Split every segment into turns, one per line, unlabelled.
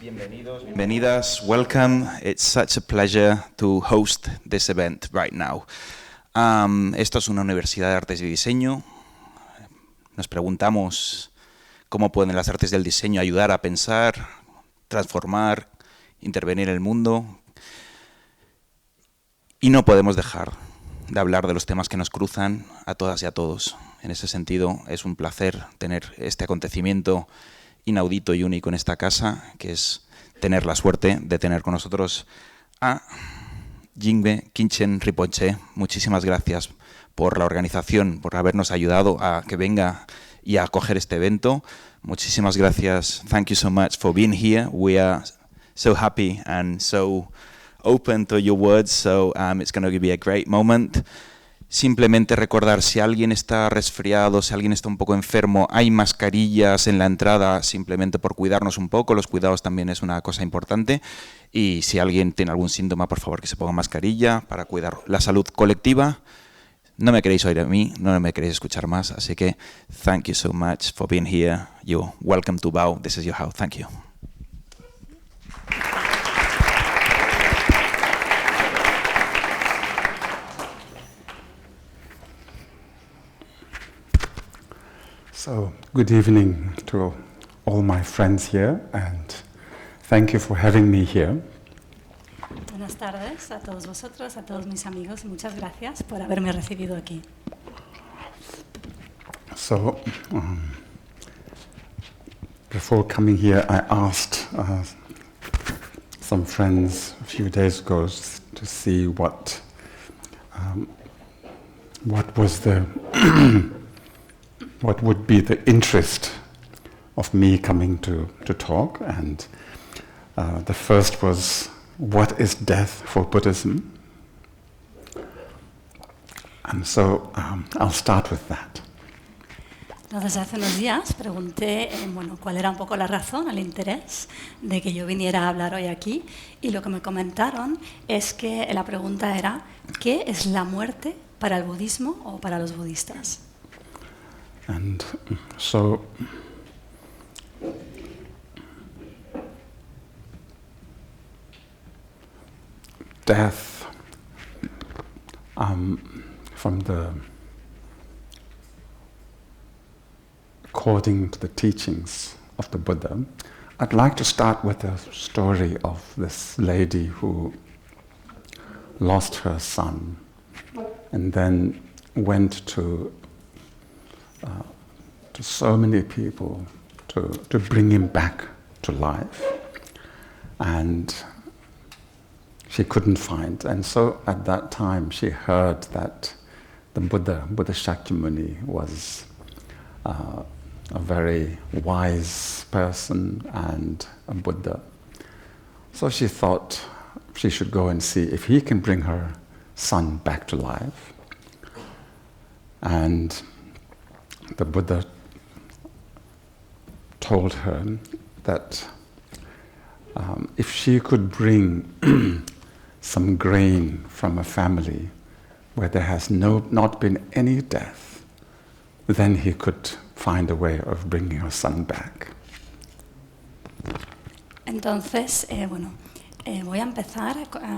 Bienvenidos, bienvenidas, welcome. It's such a pleasure to host this event right now. Esto es una universidad de artes y diseño. Nos preguntamos cómo pueden las artes del diseño ayudar a pensar, transformar, intervenir en el mundo. Y no podemos dejar de hablar de los temas que nos cruzan a todas y a todos. En ese sentido, es un placer tener este acontecimiento inaudito y único en esta casa, que es tener la suerte de tener con nosotros a Yingbe Kinchen Rinpoche. Muchísimas gracias por la organización, por habernos ayudado a que venga y a acoger este evento. Muchísimas gracias. Thank you so much for being here. We are so happy and so open to your words, so it's going to be a great moment. Simplemente recordar, si alguien está resfriado, si alguien está un poco enfermo, hay mascarillas en la entrada simplemente por cuidarnos un poco. Los cuidados también es una cosa importante. Y si alguien tiene algún síntoma, por favor que se ponga mascarilla para cuidar la salud colectiva. No me queréis oír a mí, no me queréis escuchar más, así que thank you so much for being here. You're welcome to Bao. This is your house. Thank you.
So, good evening to all my friends here, and thank you for having me here.
Buenas tardes a todos vosotros, a todos mis amigos, y muchas gracias por haberme recibido aquí.
So, before coming here, I asked some friends a few days ago to see what was the what would be the interest of me coming to talk, and the first was, what is death for Buddhism? And so I'll start with that.
Entonces, hace unos días pregunté cuál era un poco la razón, el interés de que yo viniera a hablar hoy aquí, y lo que me comentaron es que la pregunta era, ¿qué es la muerte para el budismo o para los budistas?
And so death, according to the teachings of the Buddha, I'd like to start with a story of this lady who lost her son and then went to so many people to bring him back to life, and she couldn't find. And so at that time she heard that the Buddha Shakyamuni, was a very wise person and a Buddha. So she thought she should go and see if he can bring her son back to life. And the Buddha told her that if she could bring some grain from a family where there has not been any death, then he could find a way of bringing her son back.
Entonces, voy a empezar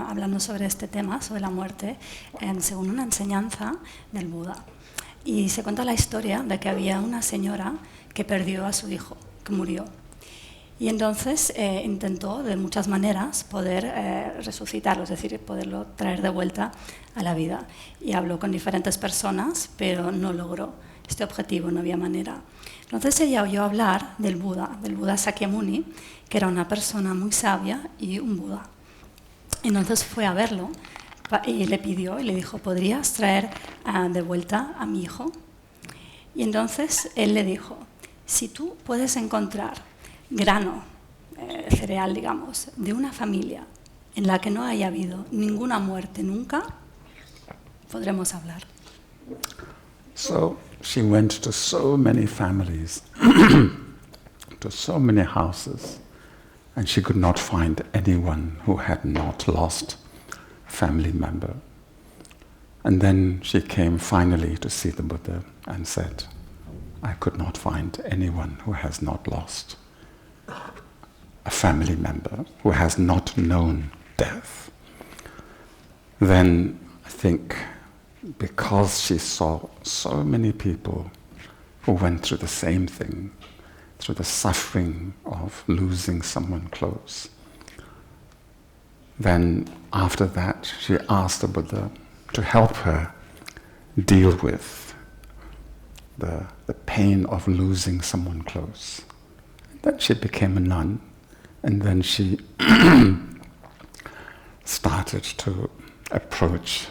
hablando sobre este tema, sobre la muerte, según una enseñanza del Buda. Y se cuenta la historia de que había una señora que perdió a su hijo, que murió. Y entonces intentó de muchas maneras poder resucitarlo, es decir, poderlo traer de vuelta a la vida. Y habló con diferentes personas, pero no logró este objetivo, no había manera. Entonces ella oyó hablar del Buda Shakyamuni, que era una persona muy sabia y un Buda. Entonces fue a verlo y le pidió y le dijo, ¿podrías traer de vuelta a mi hijo? Y entonces él le dijo, si tú puedes encontrar grano, cereal, digamos, de una familia en la que no haya habido ninguna muerte nunca, podremos hablar.
So she went to so many families, to so many houses, and she could not find anyone who had not lost a family member. And then she came finally to see the Buddha and said, I could not find anyone who has not lost family member who has not known death, then I think because she saw so many people who went through the same thing, through the suffering of losing someone close, then after that she asked the Buddha to help her deal with the pain of losing someone close. Then she became a nun, and then she started to approach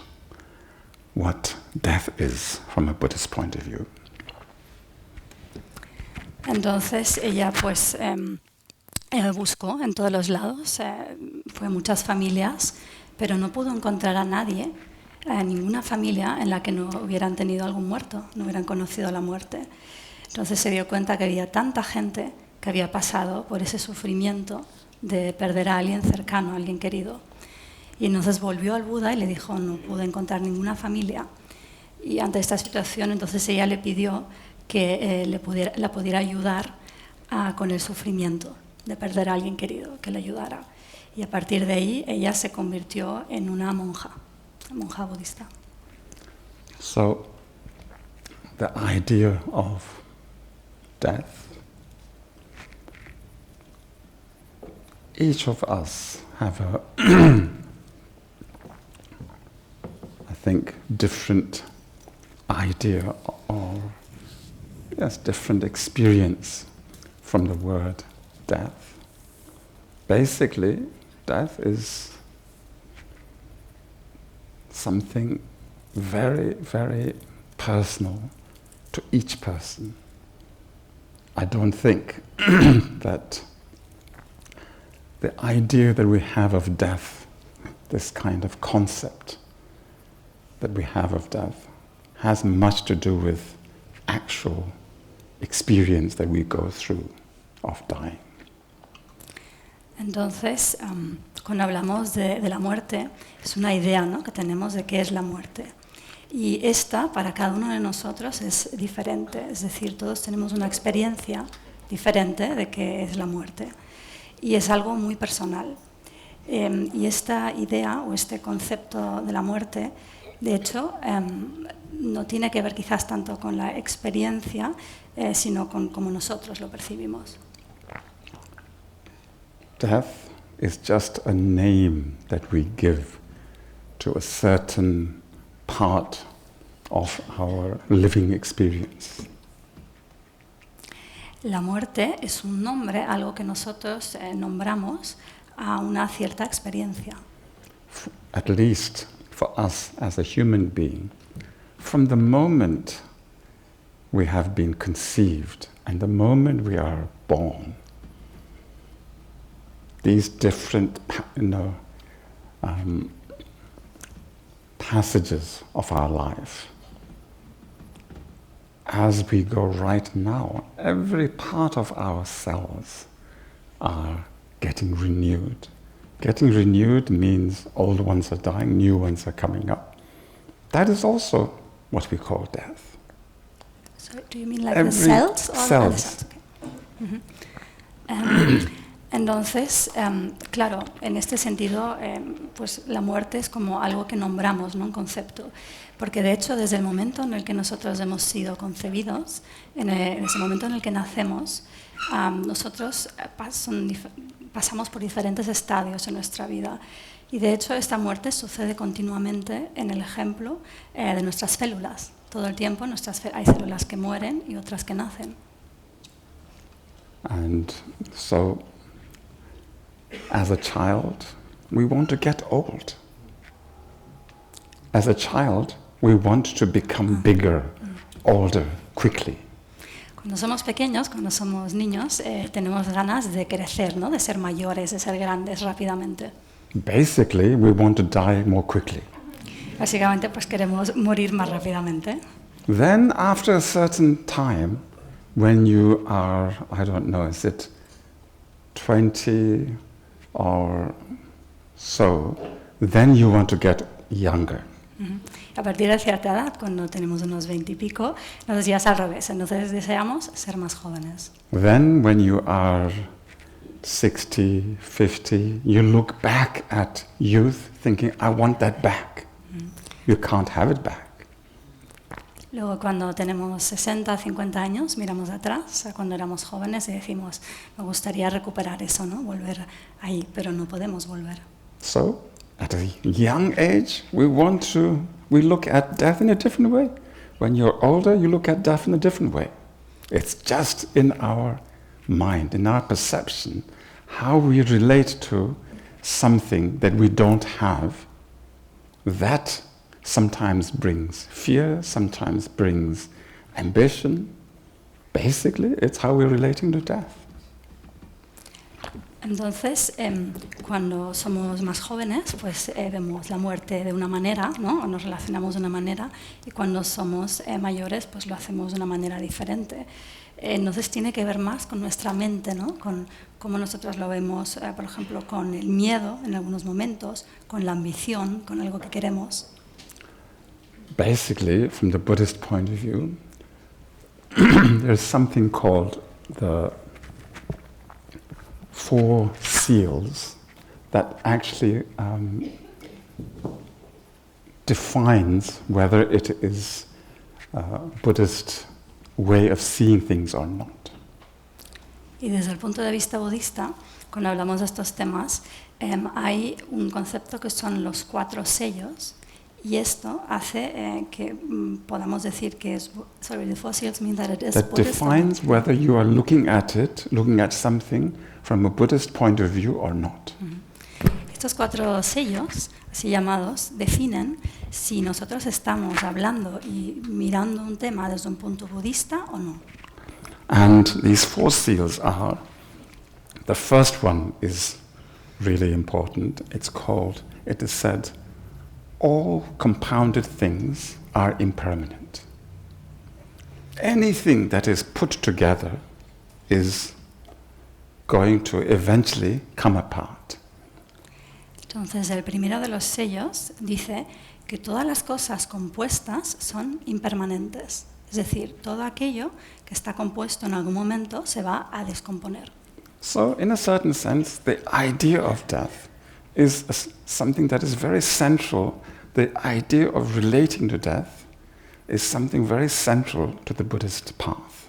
what death is from a Buddhist point of view.
Entonces ella pues buscó en todos los lados, fue a muchas familias, pero no pudo encontrar a nadie, ninguna familia en la que no hubieran tenido algún muerto, no hubieran conocido la muerte. Entonces se dio cuenta que había tanta gente que había pasado por ese sufrimiento de perder a alguien cercano, a alguien querido. Y entonces volvió al Buda y le dijo, no pude encontrar ninguna familia. Y ante esta situación, entonces ella le pidió que la pudiera ayudar con el sufrimiento de perder a alguien querido, que le ayudara. Y a partir de ahí, ella se convirtió en una monja budista.
So, the idea of death, each of us have a, I think, different idea or different experience from the word death. Basically, death is something very, very personal to each person. I don't think that the idea that we have of death, this kind of concept that we have of death, has much to do with actual experience that we go through of dying.
Entonces, cuando hablamos de la muerte, es una idea, ¿no?, que tenemos de qué es la muerte. Y esta, para cada uno de nosotros, es diferente. Es decir, todos tenemos una experiencia diferente de qué es la muerte. Y es algo muy personal. Y esta idea o este concepto de la muerte, de hecho, no tiene que ver quizás tanto con la experiencia, sino con cómo nosotros lo percibimos.
Death is just a name that we give to a certain part of our living experience.
La muerte es un nombre, algo que nosotros nombramos a una cierta experiencia.
At least for us as a human being, from the moment we have been conceived and the moment we are born, these different, passages of our life, as we go right now, every part of our cells are getting renewed. Getting renewed means old ones are dying, new ones are coming up. That is also what we call death.
So do you mean like every the cells? Or
cells.
The cells? Okay. Entonces, claro, en este sentido, pues la muerte es como algo que nombramos, ¿no?, un concepto. Porque de hecho, desde el momento en el que nosotros hemos sido concebidos, en ese momento en el que nacemos, nosotros pasamos por diferentes estadios en nuestra vida. Y de hecho, esta muerte sucede continuamente en el ejemplo de nuestras células. Todo el tiempo hay células que mueren y otras que nacen.
And so, as a child, we want to get old. As a child, we want to become bigger, older, quickly.
Cuando somos pequeños, cuando somos niños, tenemos ganas de crecer, ¿no?, de ser mayores, de ser grandes rápidamente.
Basically, we want to die more quickly.
Básicamente, pues queremos morir más rápidamente.
Then, after a certain time, when you are, I don't know, is it 20 or so, then you want to get younger.
A partir de cierta edad, cuando tenemos unos 20 y pico, entonces ya es al revés, entonces deseamos ser más jóvenes.
Then when you are 60, 50, you look back at youth thinking, I want that back. You can't have it back.
Luego cuando tenemos 60, 50 años, miramos atrás a cuando éramos jóvenes y decimos, me gustaría recuperar eso, ¿no? Volver ahí, pero no podemos volver.
So, at a young age, we look at death in a different way. When you're older, you look at death in a different way. It's just in our mind, in our perception, how we relate to something that we don't have. That sometimes brings fear, sometimes brings ambition. Basically, it's how we're relating to death.
Entonces, cuando somos más jóvenes, pues vemos la muerte de una manera, ¿no? O nos relacionamos de una manera, y cuando somos mayores, pues lo hacemos de una manera diferente. Entonces tiene que ver más con nuestra mente, ¿no? Con cómo nosotros lo vemos, por ejemplo, con el miedo en algunos momentos, con la ambición, con algo que queremos.
Basically, from the Buddhist point of view, there's something called the Four Seals that actually defines whether it is a Buddhist way of seeing things or not.
Y desde el punto de vista budista, cuando hablamos de estos temas, hay un concepto que son los 4 sellos, y esto hace que podamos decir que es, sorry, the 4 seals mean that it is
That
Buddhist.
defines whether you are looking at something from a Buddhist point of view or not.
Estos 4 sellos, así llamados, definen si nosotros estamos hablando y mirando un tema desde un punto budista o no.
And these 4 seals are, the first one is really important. It is said, all compounded things are impermanent. Anything that is put together is going to eventually come apart.
Entonces, el primero de los sellos dice que todas las cosas compuestas son impermanentes. Es decir, todo aquello que está compuesto en algún momento se va a descomponer.
So, in a certain sense, the idea of death is something that is very central. The idea of relating to death is something very central to the Buddhist path.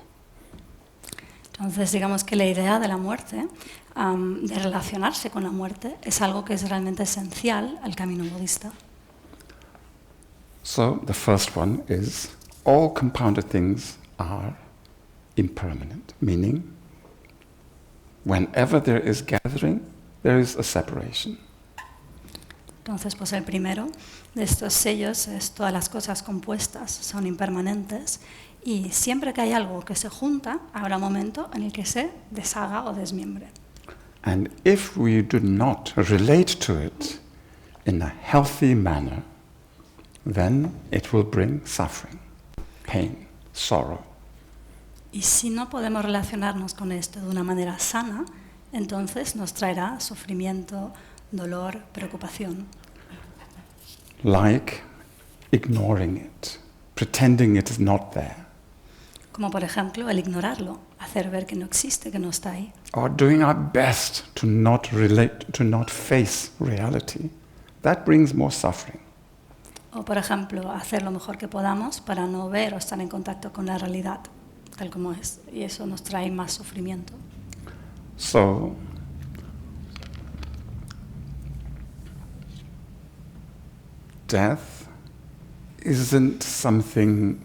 Entonces, digamos que la idea de la muerte, de relacionarse con la muerte, es algo que es realmente esencial al camino budista.
So, the first one is all compounded things are impermanent, meaning whenever there is gathering, there is a separation.
Entonces, pues el primero de estos sellos es todas las cosas compuestas son impermanentes y siempre que hay algo que se junta, habrá un momento en el que se deshaga o desmiembre.
And if we do not relate to it in a healthy manner, then it will bring suffering, pain, sorrow.
Y si no podemos relacionarnos con esto de una manera sana, entonces nos traerá sufrimiento, dolor, preocupación.
Like ignoring it, pretending it is not there.
Como por ejemplo el ignorarlo, hacer ver que no existe, que no está ahí.
Or doing our best to not relate, to not face reality. That brings more suffering.
O por ejemplo hacer lo mejor que podamos para no ver o estar en contacto con la realidad tal como es. Y eso nos trae más sufrimiento.
So, death isn't something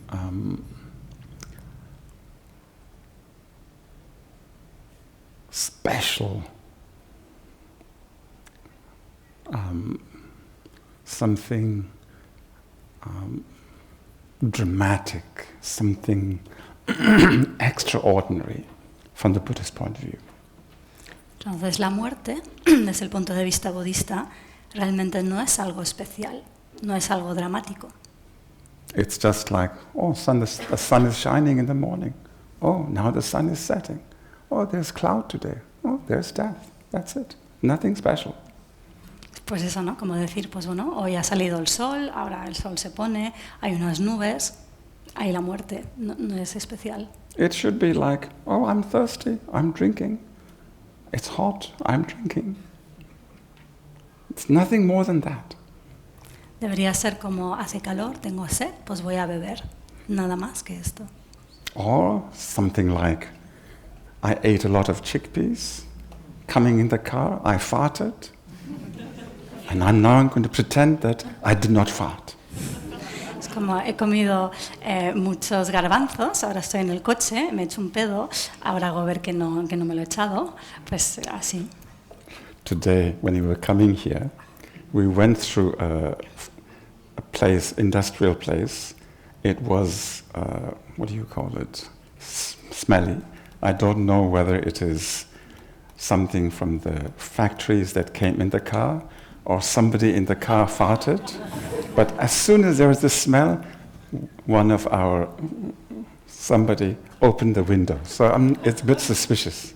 special, something dramatic, something extraordinary from the Buddhist point of view.
Entonces la muerte, desde el punto de vista budista, realmente no es algo especial, no es algo dramático.
It's just like, oh, the sun is shining in the morning. Oh, now the sun is setting. Oh, there's cloud today. Oh, there's death. That's it. Nothing special.
Pues eso, ¿no? Como decir, pues bueno, hoy ha salido el sol, ahora el sol se pone, hay unas nubes, hay la muerte, no es especial.
It should be like, oh, I'm thirsty, I'm drinking. It's hot, I'm drinking. It's nothing more than that.
Debería ser como hace calor, tengo sed, pues voy a beber. Nada más que esto.
Or something like, I ate a lot of chickpeas. Coming in the car, I farted. And I'm going to pretend that I did not fart.
Es como he comido muchos garbanzos, ahora estoy en el coche, me he hecho un pedo, ahora hago ver que no me lo he echado, pues así.
Today, when we were coming here, we went through a place, industrial place. It was, what do you call it? Smelly. I don't know whether it is something from the factories that came in the car or somebody in the car farted. But as soon as there was the smell, somebody opened the window. So it's a bit suspicious.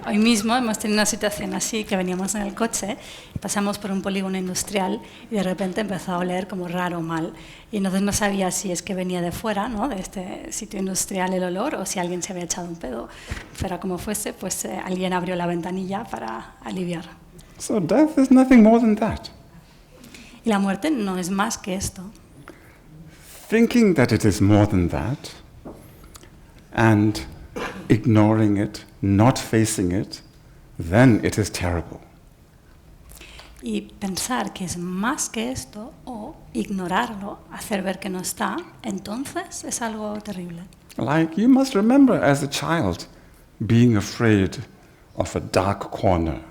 Hoy mismo hemos tenido una situación así, que veníamos en el coche, pasamos por un polígono industrial y de repente empezó a oler como raro, mal. Y entonces no sabía si es que venía de fuera, ¿no?, de este sitio industrial el olor, o si alguien se había echado un pedo. Fuera como fuese, pues alguien abrió la ventanilla para aliviar.
So death is nothing more than that.
Y la muerte no es más que esto.
Thinking that it is more than that and ignoring it, not facing it, then it is terrible.
Y pensar que es más que esto o ignorarlo, hacer ver que no está, entonces es algo terrible.
Like you must remember as a child being afraid of a dark corner,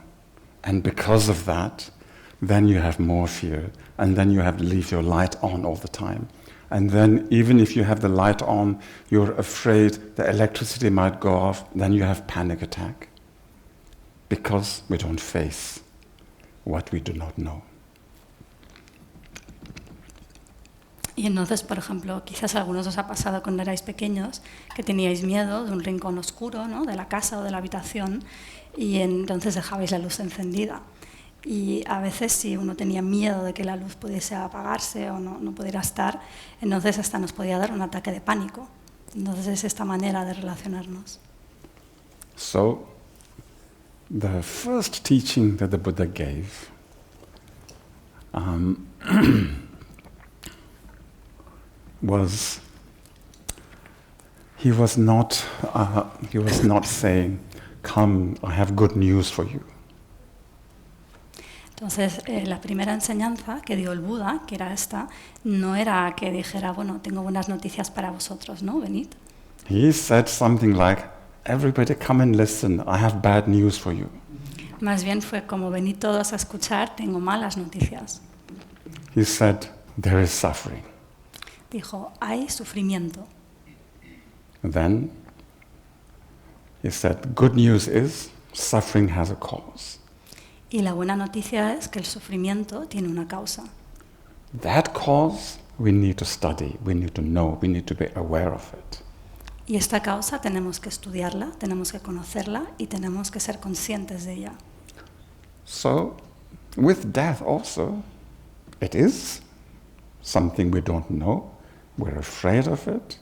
and because of that, then you have more fear, and then you have to leave your light on all the time. And then even if you have the light on, you're afraid the electricity might go off, then you have panic attack. Because we don't face what we do not know.
Y entonces, por ejemplo, quizás a algunos os ha pasado cuando erais pequeños que teníais miedo de un rincón oscuro, ¿no?, de la casa o de la habitación, y entonces dejabais la luz encendida. Y a veces si uno tenía miedo de que la luz pudiese apagarse o no pudiera estar, entonces hasta nos podía dar un ataque de pánico. Entonces es esta manera de relacionarnos.
So, the first teaching that the Buddha gave was he was not saying, "Come, I have good news for you."
Entonces, la primera enseñanza que dio el Buda, que era esta, no era que dijera, bueno, tengo buenas noticias para vosotros, ¿no? Venid.
He said something like, "Everybody come and listen, I have bad news for you."
Más bien fue como, venid todos a escuchar, tengo malas noticias.
He said, "There is suffering."
Dijo, hay sufrimiento.
Then he said, "Good news is suffering has a cause."
Y la buena noticia es que el sufrimiento tiene una causa.
That cause we need to study, we need to know, we need to be aware of it.
Y esta causa tenemos que estudiarla, tenemos que conocerla y tenemos que ser conscientes de ella.
So, with death also, it is something we don't know, we're afraid of it.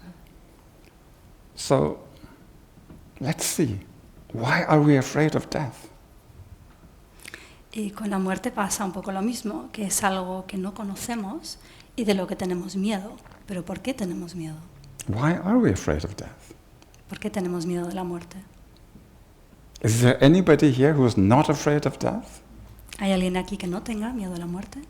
So, let's see, why are we afraid of death?
Y con la muerte pasa un poco lo mismo, que es algo que no conocemos y de lo que tenemos miedo. ¿Pero por qué tenemos miedo?
Why are we afraid of death?
¿Por qué tenemos miedo de la muerte?
Is there anybody here who is not afraid of death?
¿Hay alguien aquí que no tenga miedo a la muerte?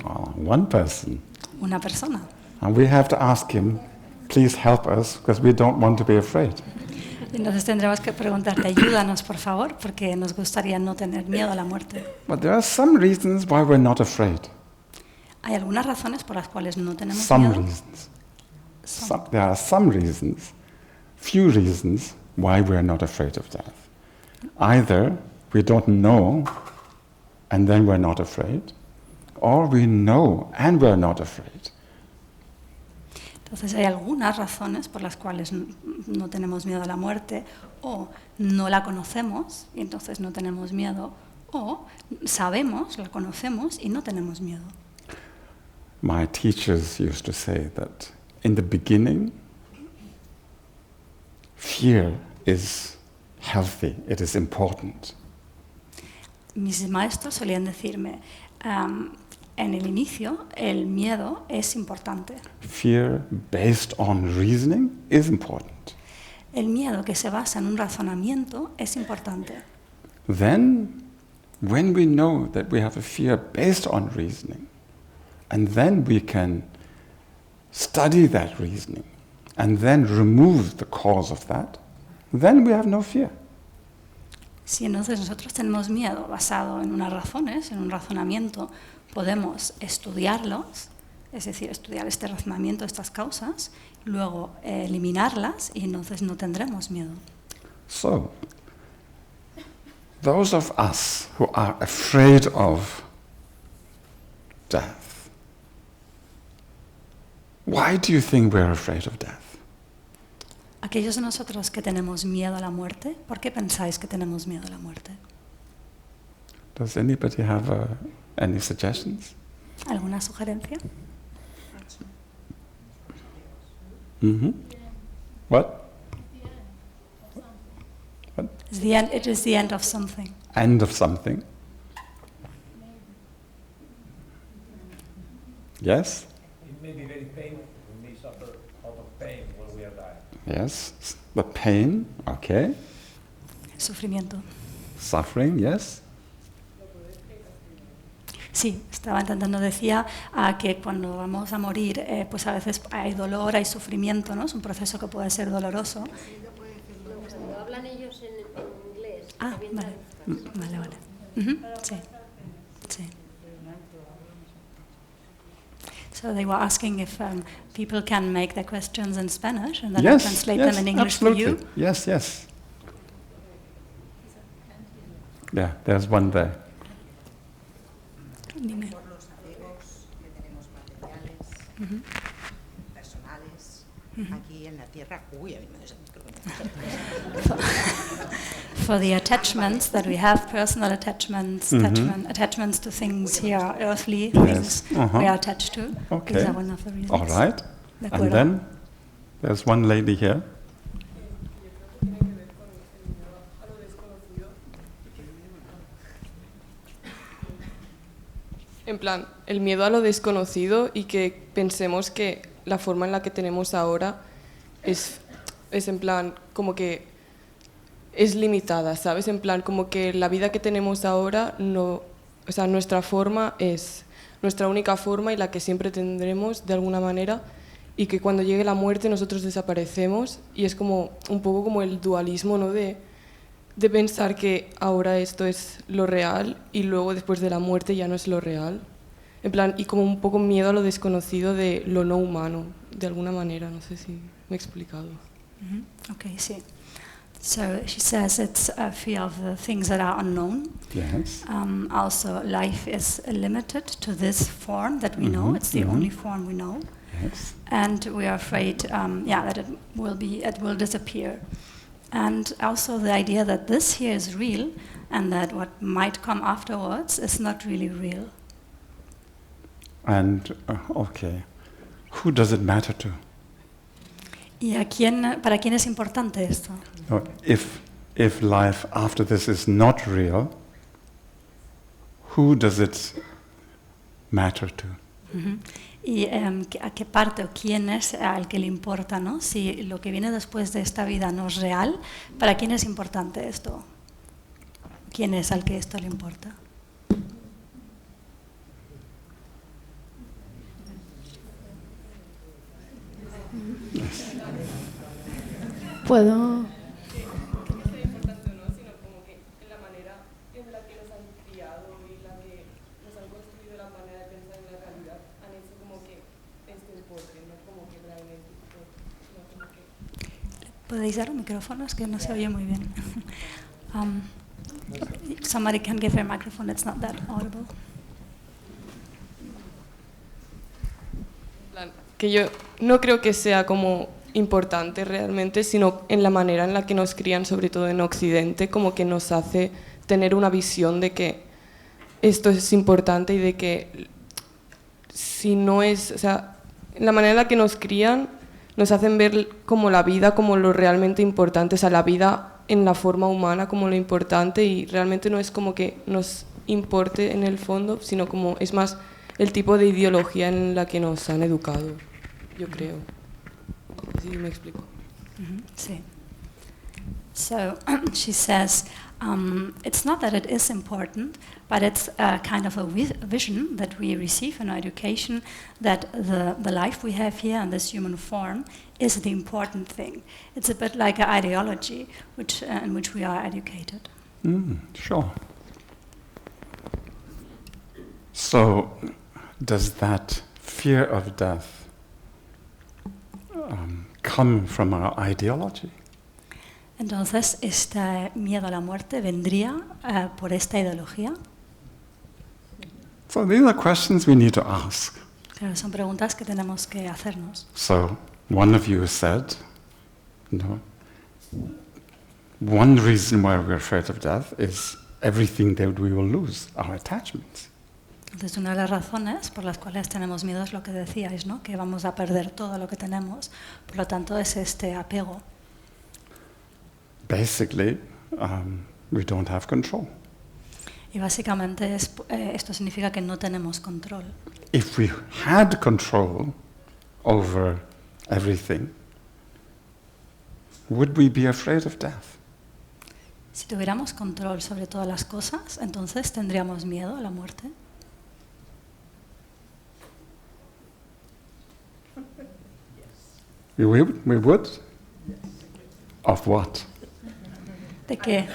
Oh, one person.
Una persona.
And we have to ask him, please help us, because we don't want to be afraid.
Entonces tendremos que preguntarte, ayúdanos por favor, porque nos gustaría no tener miedo a la muerte.
But there are some reasons why we're not afraid.
¿Hay algunas razones por las cuales no tenemos
Some
miedo?
reasons. There are some reasons, few reasons why we're not afraid of death. Either we don't know and then we're not afraid, or we know and we're not afraid.
Entonces hay algunas razones por las cuales no tenemos miedo a la muerte, o no la conocemos y entonces no tenemos miedo, o sabemos, la conocemos y no tenemos miedo.
My teachers used to say that in the beginning, fear is healthy, it is important.
Mis maestros solían decirme, en el inicio, el miedo es importante.
Fear based on reasoning is important.
El miedo que se basa en un razonamiento es importante.
Then, when we know that we have a fear based on reasoning, and then we can study that reasoning, and then remove the cause of that, then we have no fear.
Si entonces nosotros tenemos miedo basado en unas razones, en un razonamiento, podemos estudiarlos, es decir, estudiar este razonamiento, estas causas, luego eliminarlas y entonces no tendremos miedo.
So, those of us who are afraid of death, why do you think we're afraid of death?
Aquellos de nosotros que tenemos miedo a la muerte, ¿por qué pensáis que tenemos miedo a la muerte?
Does anybody have any suggestions?
¿Alguna sugerencia?
Mm-hmm. What? What?
It is the end of something.
End of something. Yes?
It may be very painful. We may suffer a lot of pain when we are dying.
Yes. The pain, okay.
Sufrimiento.
Suffering, yes.
Sí, estaba intentando, decía que cuando vamos a morir, pues a veces hay dolor, hay sufrimiento, ¿no? Es un proceso que puede ser doloroso.
Cuando hablan ellos en inglés.
Vale. Uh-huh. Sí. So they were asking if people can make their questions in Spanish and then I translate them in English
absolutely.
for you.
Yes. Yeah, there's one there.
Dime.
Por los apegos que tenemos materiales, personales, aquí en la tierra. Uy, a mí me
For the attachments that we have, personal attachments, attachments to things here, earthly things we are attached to.
Okay.
These are one of the reasons.
All right.
De
And
acuerdo.
then there's one lady here.
En plan, el miedo a lo desconocido y que pensemos que la forma en la que tenemos ahora es en plan como que es limitada, ¿sabes? En plan como que la vida que tenemos ahora no, o sea, nuestra forma es nuestra única forma y la que siempre tendremos de alguna manera y que cuando llegue la muerte nosotros desaparecemos y es como un poco como el dualismo, ¿no? De pensar que ahora esto es lo real y luego después de la muerte ya no es lo real. En plan, y como un poco miedo a lo desconocido de lo no humano, de alguna manera, no sé si me he explicado.
Okay, sí. So she says it's a fear of the things that are unknown.
Yes.
Also, life is limited to this form that we know. It's the only form we know.
Yes.
And we are afraid, that it will disappear. And also the idea that this here is real and that what might come afterwards is not really real.
And, okay, who does it matter to?
¿Y para quién es importante esto?
No, if life after this is not real, who does it matter to?
¿Y a qué parte o quién es al que le importa, ¿no? Si lo que viene después de esta vida no es real, ¿para quién es importante esto? ¿Quién es al que esto le importa?
¿Puedo?
¿Podéis dar un micrófono? Es que no se oye muy bien. Somebody can give her a microphone, it's not that audible.
Que yo no creo que sea como importante realmente, sino en la manera en la que nos crían, sobre todo en Occidente, como que nos hace tener una visión de que esto es importante y de que si no es, o sea, en la manera en la que nos crían nos hacen ver como la vida como lo realmente importante, o sea, la vida en la forma humana como lo importante, y realmente no es como que nos importe en el fondo, sino como es más el tipo de ideología en la que nos han educado, yo creo. ¿Sí me explico?
Sí. So she says, it's not that it is important, but it's a kind of a vision that we receive in our education, that the life we have here in this human form is the important thing. It's a bit like an ideology in which we are educated.
Sure. So, does that fear of death come from our ideology?
Entonces, este miedo a la muerte vendría por esta ideología.
So these are questions we need to ask.
Claro, son preguntas que tenemos que hacernos.
So one of you said, one reason why we're afraid of death is everything that we will lose, our attachments.
Entonces, una de las razones por las cuales tenemos miedo es lo que decíais, ¿no? Que vamos a perder todo lo que tenemos. Por lo tanto, es este apego.
Basically, we don't have control.
Y básicamente esto significa que no tenemos control.
If we had control over everything, would we be afraid of death?
Si tuviéramos control sobre todas las cosas, entonces tendríamos miedo a la muerte.
We would? Of what?
¿De qué?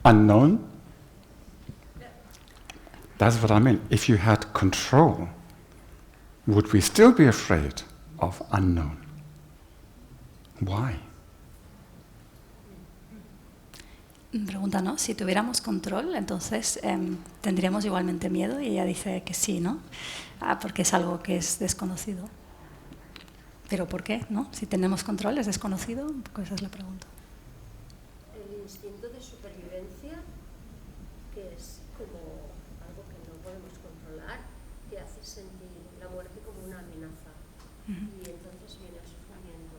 Unknown? That's what I mean. If you had control, would we still be afraid of unknown? Why?
Pregunta, ¿no? Si tuviéramos control, entonces tendríamos igualmente miedo, y ella dice que sí, ¿no? Porque es algo que es desconocido. ¿Pero por qué? ¿No? Si tenemos control, ¿es desconocido? Pues esa es la pregunta.
El instinto de supervivencia, que es como algo que no podemos controlar, te hace sentir la muerte como una amenaza. Y entonces viene el sufrimiento.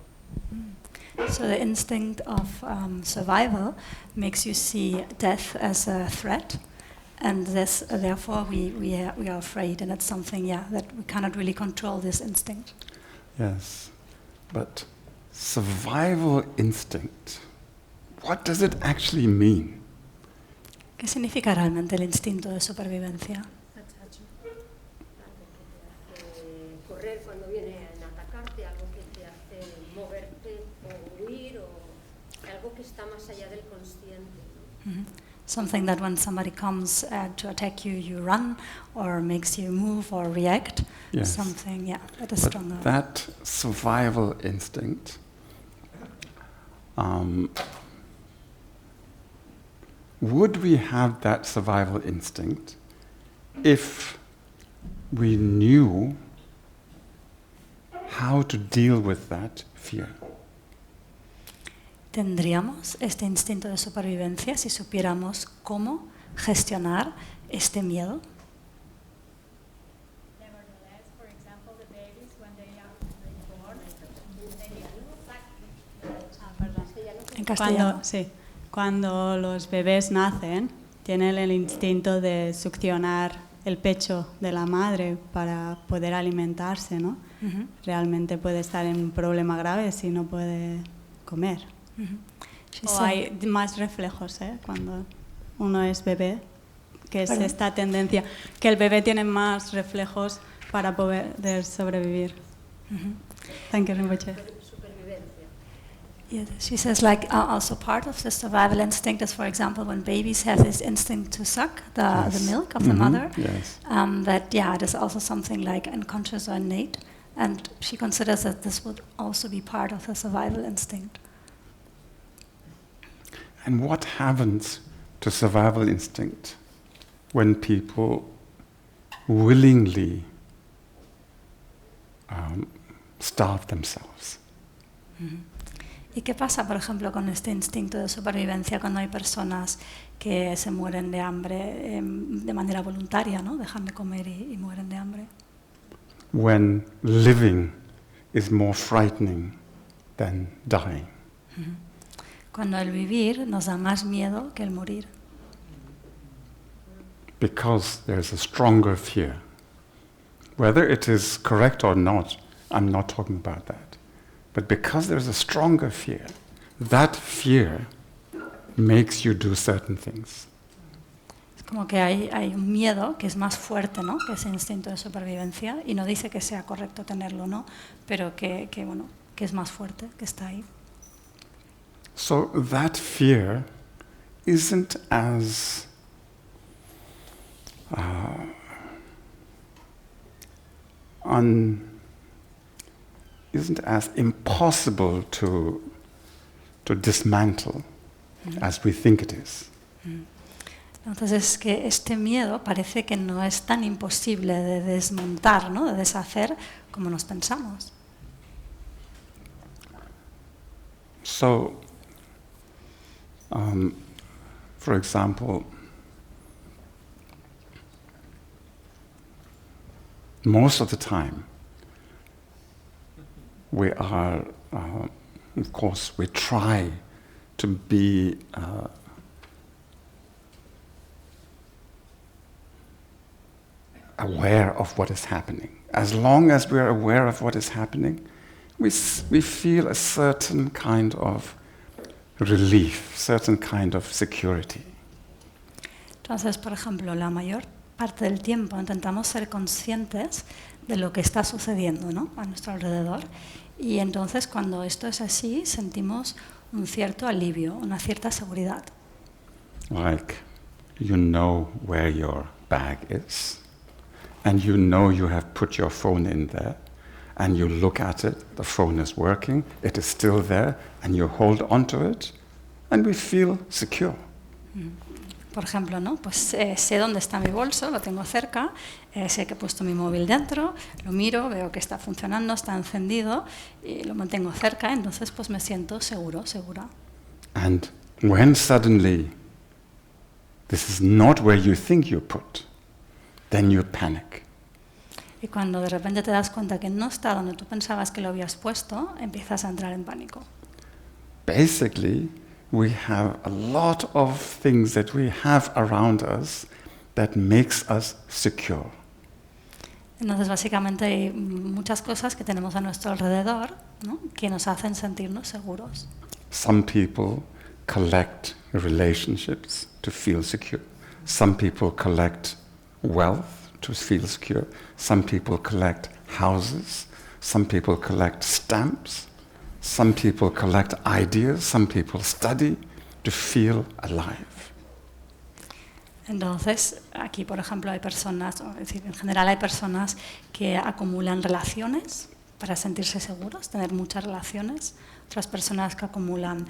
So the instinct of survival makes you see death as a threat, and therefore we are afraid, and it's something, that we cannot really control this instinct.
Yes, but survival instinct, what does it actually mean?
¿Qué significa realmente el instinto de supervivencia?
Algo que te hace correr cuando vienen a atacarte, algo que te hace moverte o huir, o algo que está más allá del consciente, ¿no?
Something that when somebody comes to attack you, you run, or makes you move or react.
Yes.
Something, that is
But
stronger.
that survival instinct, would we have that survival instinct if we knew how to deal with that fear?
¿Tendríamos este instinto de supervivencia si supiéramos cómo gestionar este miedo?
Nevertheless, for example, the babies when they are born,
En castellano.
Cuando los bebés nacen, tienen el instinto de succionar el pecho de la madre para poder alimentarse, ¿no? Realmente puede estar en un problema grave si no puede comer. O hay más reflejos, cuando uno es bebé, que es esta tendencia, que el bebé tiene más reflejos para poder sobrevivir. Thank you, Rinpoche.
Yeah, she says, like, also part of the survival instinct is, for example, when babies have this instinct to suck the milk of the mother.
Yes.
It is also something like unconscious or innate, and she considers that this would also be part of the survival instinct.
And what happens to survival instinct when people willingly starve themselves?
¿Y qué pasa, por ejemplo, con este instinto de supervivencia cuando hay personas que se mueren de hambre de manera voluntaria, ¿no? Dejan de comer y mueren de hambre?
When living is more frightening than dying.
Cuando el vivir nos da más miedo que el morir.
Because there's a stronger fear. Whether it is correct or not, I'm not talking about that. But because there's a stronger fear, that fear makes you do certain things.
Es como que hay un miedo que es más fuerte, ¿no?, que ese instinto de supervivencia, y no dice que sea correcto tenerlo, ¿no?, pero que es más fuerte, que está ahí.
So that fear isn't as impossible to dismantle as we think it is.
Entonces es que este miedo parece que no es tan imposible de desmontar, ¿no?, de deshacer como nos pensamos.
So, for example, most of the time we are, of course, we try to be aware of what is happening. As long as we are aware of what is happening, we feel a certain kind of relief, certain kind of security.
Entonces, por ejemplo, la mayor parte del tiempo intentamos ser conscientes de lo que está sucediendo, ¿no?, a nuestro alrededor, y entonces cuando esto es así sentimos un cierto alivio, una cierta seguridad.
Like, you know where your bag is, and you know you have put your phone in there, and you look at it, the phone is working, it is still there, and you hold onto it, and we feel secure.
Por ejemplo, ¿no?, pues sé dónde está mi bolso, lo tengo cerca, sé que he puesto mi móvil dentro, lo miro, veo que está funcionando, está encendido y lo mantengo cerca, entonces pues me siento seguro, segura.
And when suddenly this is not where you think you put, then you panic.
Y cuando de repente te das cuenta que no está donde tú pensabas que lo habías puesto, empiezas a entrar en pánico.
Basically, we have a lot of things that we have around us that makes us secure.
Entonces, básicamente hay muchas cosas que tenemos a nuestro alrededor, ¿no?, que nos hacen sentirnos seguros.
Some people collect relationships to feel secure. Some people collect wealth to feel secure. Some people collect houses. Some people collect stamps. Some people collect ideas. Some people study to feel alive.
Entonces, aquí, por ejemplo, hay personas, es decir, en general hay personas que acumulan relaciones para sentirse seguros, tener muchas relaciones. Otras personas que acumulan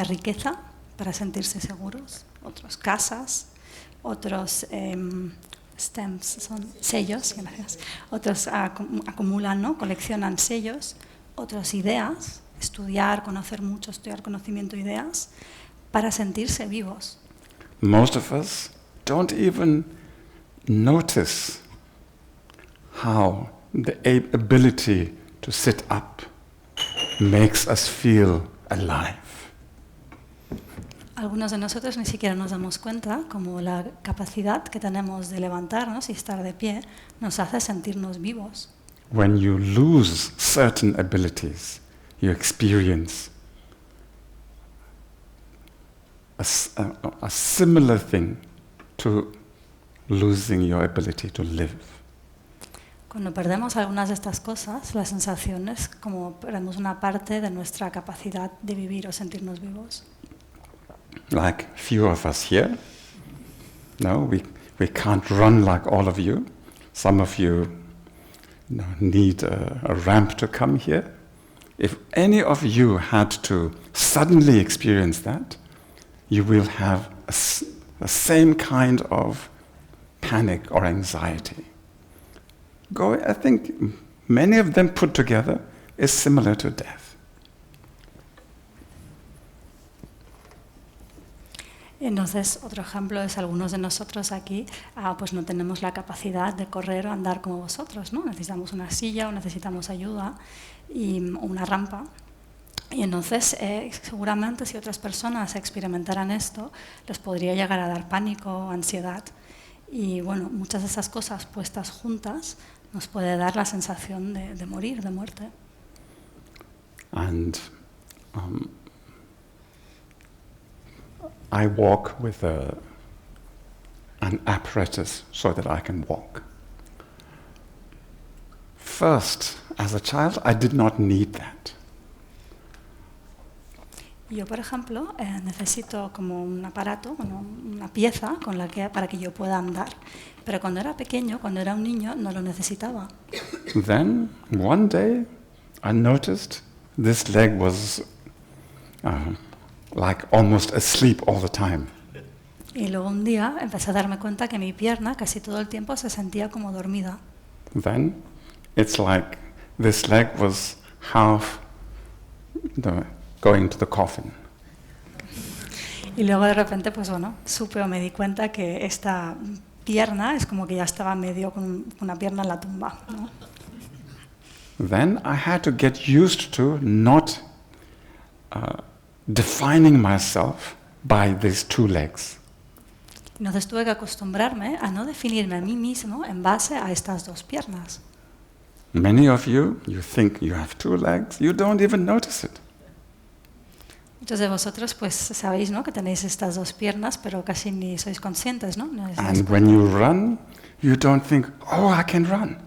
riqueza para sentirse seguros. Otros casas. Otros stamps, son sellos, gracias. Otros acumulan, ¿no?, coleccionan sellos. Otros ideas, estudiar, conocer mucho, estudiar conocimiento, ideas, para sentirse vivos.
Most of us don't even notice how the ability to sit up makes us feel alive.
Algunos de nosotros ni siquiera nos damos cuenta como la capacidad que tenemos de levantarnos y estar de pie nos hace sentirnos vivos.
When you lose certain abilities, you experience a similar thing to losing your ability to live.
Cuando perdemos algunas de estas cosas, la sensación es como perdemos una parte de nuestra capacidad de vivir o sentirnos vivos.
Like few of us here. No, we can't run like all of you. Some of you need a ramp to come here. If any of you had to suddenly experience that, you will have the same kind of panic or anxiety. I think many of them put together is similar to death.
Entonces, otro ejemplo es algunos de nosotros aquí, pues no tenemos la capacidad de correr o andar como vosotros, ¿no? Necesitamos una silla o necesitamos ayuda o una rampa. Y entonces, seguramente si otras personas experimentaran esto, les podría llegar a dar pánico o ansiedad. Y bueno, muchas de esas cosas puestas juntas nos puede dar la sensación de morir, de muerte.
And I walk with an apparatus so that I can walk. First, as a child, I did not need that.
Yo, por ejemplo, necesito como un aparato, una pieza para que yo pueda andar. Pero cuando era pequeño, cuando era un niño, no lo necesitaba.
Then, one day, I noticed this leg was like almost asleep all the time.
Y luego un día empecé a darme cuenta que mi pierna casi todo el tiempo se sentía como dormida.
Then, it's like this leg was half going to the coffin.
Y luego de repente, pues bueno, supe o me di cuenta que esta pierna es como que ya estaba medio con una pierna en la tumba, ¿no?
Then I had to get used to not defining myself by these two legs.
Entonces tuve que acostumbrarme a no definirme a mí mismo en base a estas dos piernas.
Many of you think you have two legs, you don't even notice it.
Muchos de vosotros pues sabéis, ¿no?, que tenéis estas dos piernas, pero casi ni sois conscientes, ¿no?
And when you run, you don't think, oh, I can run.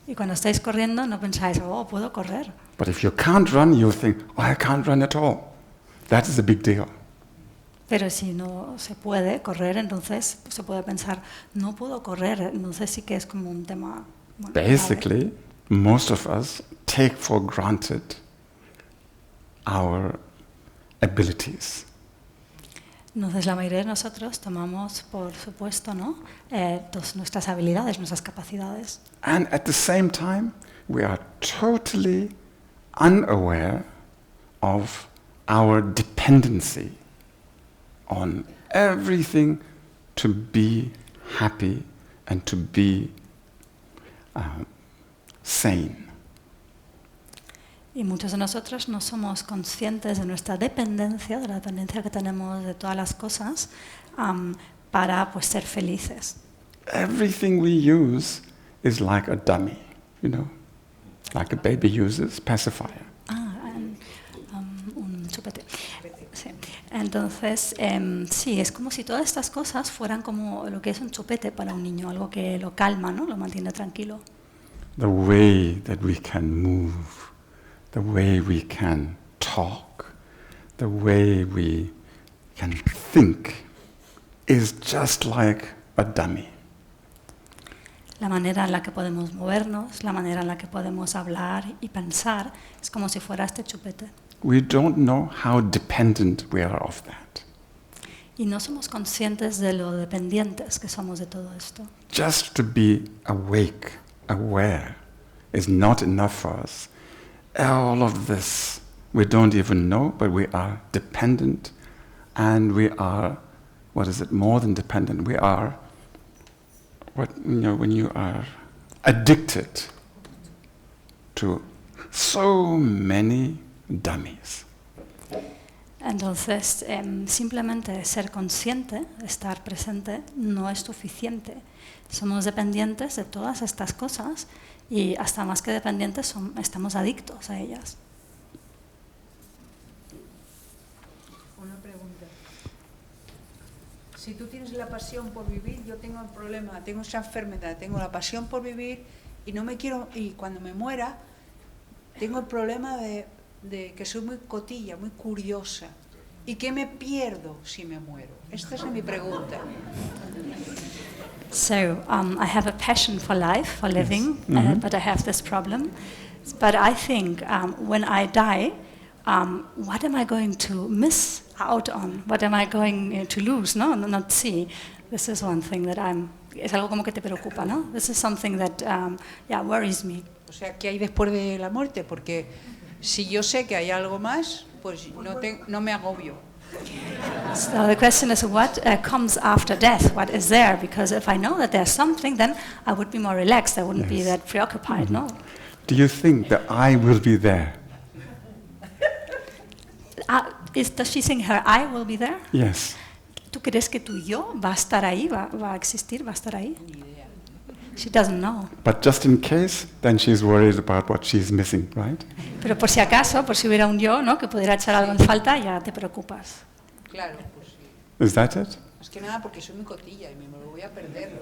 Y cuando estáis corriendo no pensáis, oh, puedo correr.
But if you can't run, you think, oh, I can't run at all. That is a big deal.
Pero si no se puede correr, entonces se puede pensar, no puedo correr. Entonces sí que es como un tema. Bueno,
basically, most of us take for granted our abilities.
Entonces la mayoría de nosotros tomamos por supuesto, ¿no?, nuestras habilidades, nuestras capacidades.
And at the same time, we are totally unaware of our dependency on everything to be happy and to be sane.
Y muchos de nosotros no somos conscientes de nuestra dependencia, de la dependencia que tenemos de todas las cosas para pues ser felices.
Everything we use is like a dummy, you know, like a baby uses pacifier.
Un chupete. Sí. Entonces, sí, es como si todas estas cosas fueran como lo que es un chupete para un niño, algo que lo calma, ¿no?, lo mantiene tranquilo.
The way that we can move, the way we can talk, the way we can think is just like a dummy.
La manera en la que podemos movernos, la manera en la que podemos hablar y pensar, es como si fuera este chupete.
We don't know how dependent we are of that.
Y no somos conscientes de lo dependientes que somos de todo esto.
Just to be awake, aware, is not enough for us. All of this we don't even know, but we are dependent, and we are, what is it, more than dependent, we are, when you are addicted to so many dummies.
Entonces, simplemente ser consciente, estar presente, no es suficiente. Somos dependientes de todas estas cosas y hasta más que dependientes estamos adictos a ellas.
Una pregunta. Si tú tienes la pasión por vivir, yo tengo el problema, tengo esa enfermedad, tengo la pasión por vivir y no me quiero, y cuando me muera, tengo el problema de que soy muy cotilla, muy curiosa. ¿Y qué me pierdo si me muero? Esta es mi pregunta.
So, I have a passion for life, for living, but I have this problem. But I think when I die, what am I going to miss out on? What am I going to lose? No, not see. This is one thing that es algo como que te preocupa, ¿no? This is something that worries me.
O sea, ¿qué hay después de la muerte? Porque si yo sé que hay algo más, pues no me agobio.
So the question is, what comes after death? What is there? Because if I know that there's something, then I would be more relaxed. I wouldn't be
Yes.
that preoccupied, no?
Do you think that I will be there?
Does she think her I will be there?
Yes.
¿Tú crees que tu yo va a estar ahí, va a existir, va a estar ahí? She doesn't know.
But just in case, then she's worried about what she's missing, right?
Pero por si acaso, por si hubiera un yo, ¿no? Que pudiera echar algo en falta, ya te preocupas.
Claro, pues sí.
Is that it?
Es que nada, porque soy muy cotilla y me lo voy a perder.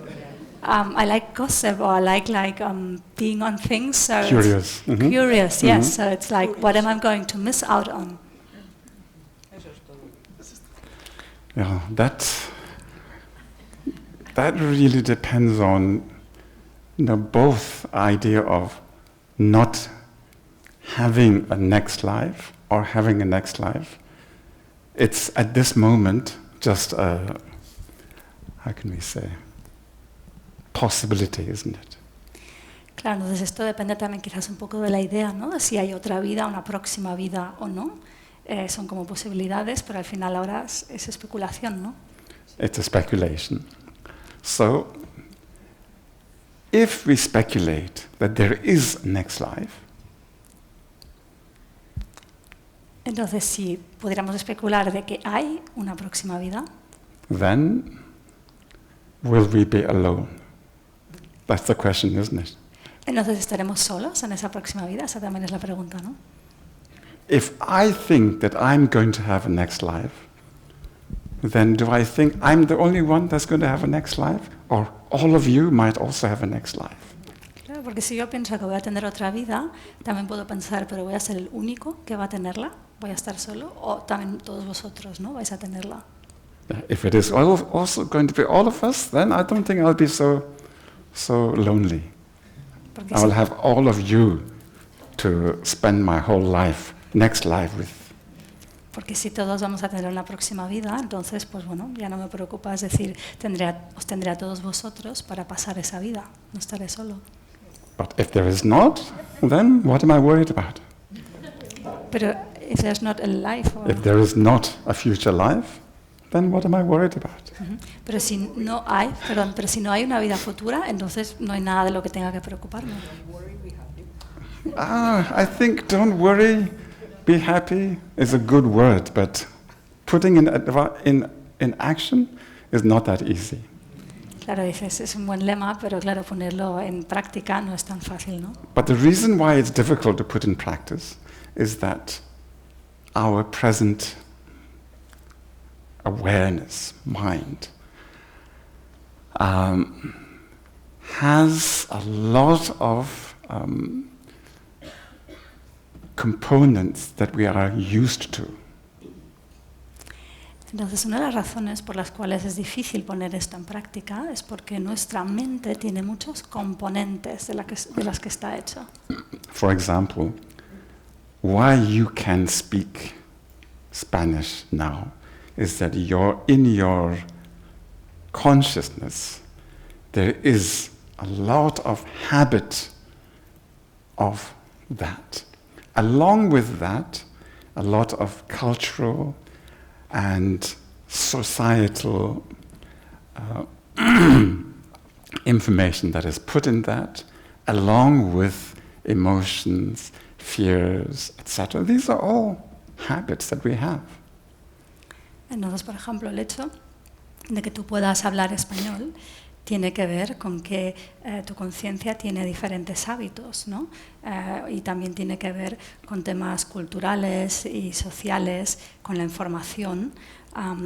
¿No?
I like gossip, or I like being on things. So it's
Curious. Mhm.
Curious, yes. So it's like, what am I going to miss out on?
Eso es todo.
Yeah, that really depends on both idea of not having a next life or having a next life. It's at this moment just a, how can we say, possibility, isn't it?
Claro, entonces esto depende también quizás un poco de la idea, ¿no? De si hay otra vida, una próxima vida o no. Son como posibilidades, pero al final ahora es especulación, ¿no?
It's a speculation. So, if we speculate that there is a next life,
Entonces, si pudiéramos especular de que hay una próxima vida,
then will we be alone? That's the question, isn't it?
entonces estaremos solos en esa próxima vida. Esa también es la pregunta, ¿no?
If I think that I'm going to have a next life, then do I think I'm the only one that's going to have a next life? Or all of you might also have a next life?
Claro, porque si yo pienso que voy a tener otra vida, también puedo pensar, pero voy a ser el único que va a tenerla, voy a estar solo, o también todos vosotros, ¿no? Vais a tenerla.
If it is also going to be all of us, then I don't think I'll be so lonely.
Porque
I will have all of you to spend my whole life, next life with.
Porque si todos vamos a tener una próxima vida, entonces, pues bueno, ya no me preocupa, es decir, os tendré a todos vosotros para pasar esa vida, no estaré solo.
But if there is not, then what am I worried about?
Pero if there's not a life,
If there is not a future life, then what am I worried about?
pero si no hay una vida futura, entonces no hay nada de lo que tenga que preocuparme.
I think don't worry, be happy is a good word, but putting in action is not that easy.
Claro, dices, es un buen lema, pero claro, ponerlo en práctica no es tan fácil, ¿no?
But the reason why it's difficult to put in practice is that our present awareness, mind, has a lot of components that we are used to.
Entonces, una de las razones por las cuales es difícil poner esto en práctica es porque nuestra mente tiene muchos componentes de las que está hecho.
For example, why you can speak Spanish now is that in your consciousness there is a lot of habit of that. Along with that, a lot of cultural and societal information that is put in that, along with emotions, fears, etc. These are all habits that we have.
Entonces, por ejemplo, el hecho de que tú puedas hablar español tiene que ver con que tu conciencia tiene diferentes hábitos, ¿no? Y también tiene que ver con temas culturales y sociales, con la información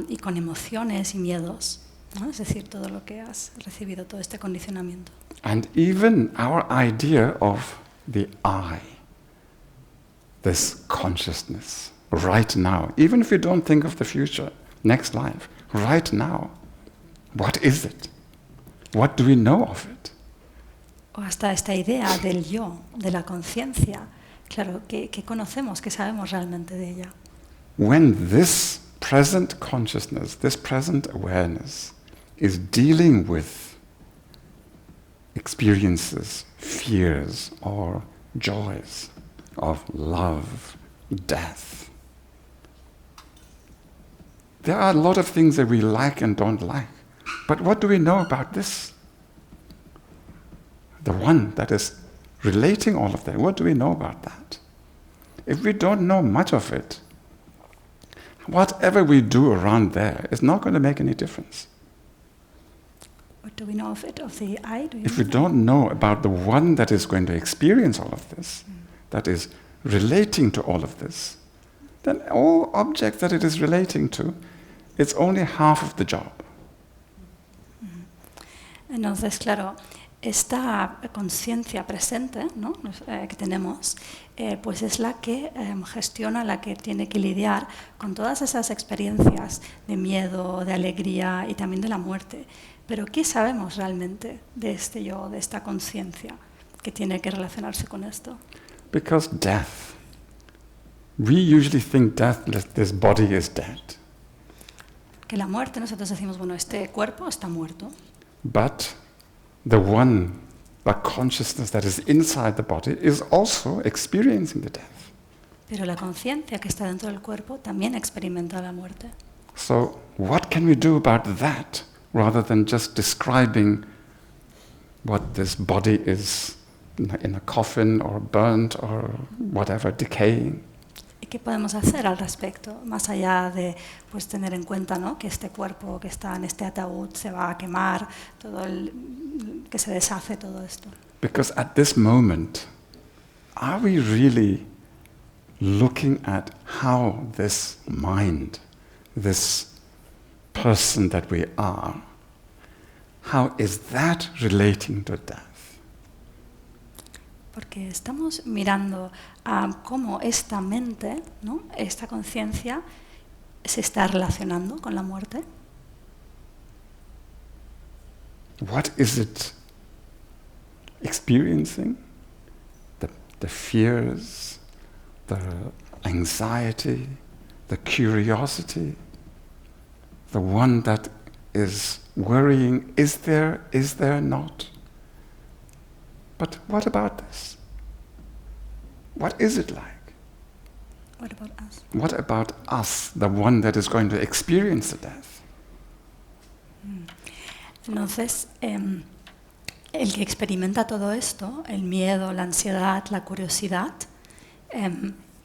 y con emociones y miedos, ¿no? Es decir, todo lo que has recibido, todo este condicionamiento.
And even our idea of the I, this consciousness, right now, even if you don't think of the future, next life, right now, what is it? What do we know of it?
O hasta esta idea del yo, de la conciencia, claro, que conocemos, que sabemos realmente de ella.
When this present consciousness, this present awareness is dealing with experiences, fears, or joys of love, death, There are a lot of things that we like and don't like. But what do we know about this? The one that is relating all of that. What do we know about that? If we don't know much of it, whatever we do around there is not going to make any difference.
What do we know of it, of the I?
If we don't know about the one that is going to experience all of this, that is relating to all of this, then all objects that it is relating to, it's only half of the job.
Entonces, claro, esta conciencia presente, ¿no? Que tenemos, pues es la que gestiona, la que tiene que lidiar con todas esas experiencias de miedo, de alegría y también de la muerte. Pero ¿qué sabemos realmente de este yo, de esta conciencia que tiene que relacionarse con esto?
Because death, we usually think death, this body is dead.
Que la muerte, nosotros decimos, bueno, este cuerpo está muerto.
But the one, the consciousness that is inside the body is also experiencing the death.
Pero la conciencia que está dentro del cuerpo también experimenta la muerte.
So what can we do about that rather than just describing what this body is in a coffin or burnt or whatever, decaying?
¿Y qué podemos hacer al respecto? Más allá de pues, tener en cuenta, ¿no? Que este cuerpo que está en este ataúd se va a quemar, que se deshace todo esto.
Because at this moment, are we really looking at how this mind, this person that we are, how is that relating to death?
Porque estamos mirando a cómo esta mente, ¿no? Esta conciencia se está relacionando con la muerte.
What is it experiencing? The fears, the anxiety, the curiosity, the one that is worrying, is there not? But what about this? What is it like?
What about us?
What about us, the one that is going to experience the death?
Entonces, el que experimenta todo esto, el miedo, la ansiedad, la curiosidad,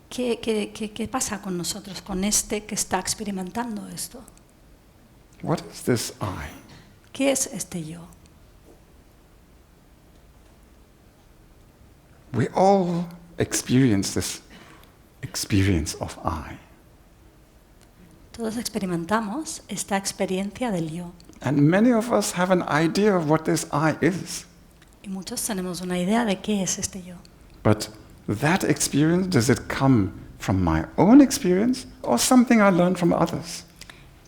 ¿qué pasa con nosotros, con este que está experimentando esto?
What is this I?
¿Qué es este yo?
We all experience this experience of I.
Todos experimentamos esta experiencia del yo.
And many of us have an idea of what this I is.
Y muchos tenemos una idea de qué es este yo.
But that experience, does it come from my own experience or something I learned from others?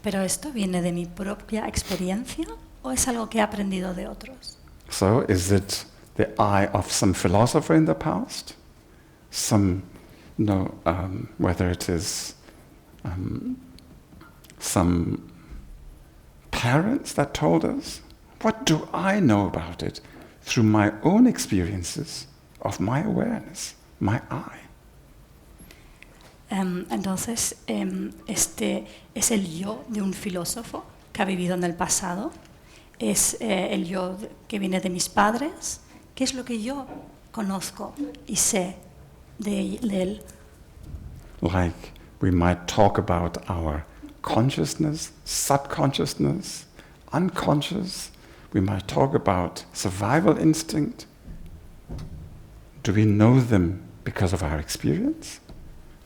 ¿Pero esto viene de mi propia experiencia o es algo que he aprendido de otros?
So is it the I of some philosopher in the past? Whether it is some parents that told us? What do I know about it through my own experiences of my awareness, my I?
Entonces, este es el yo de un filósofo que ha vivido en el pasado, es el yo que viene de mis padres. ¿Qué es lo que yo conozco y sé de él?
Like we might talk about our consciousness, subconsciousness, unconscious. We might talk about survival instinct. Do we know them because of our experience?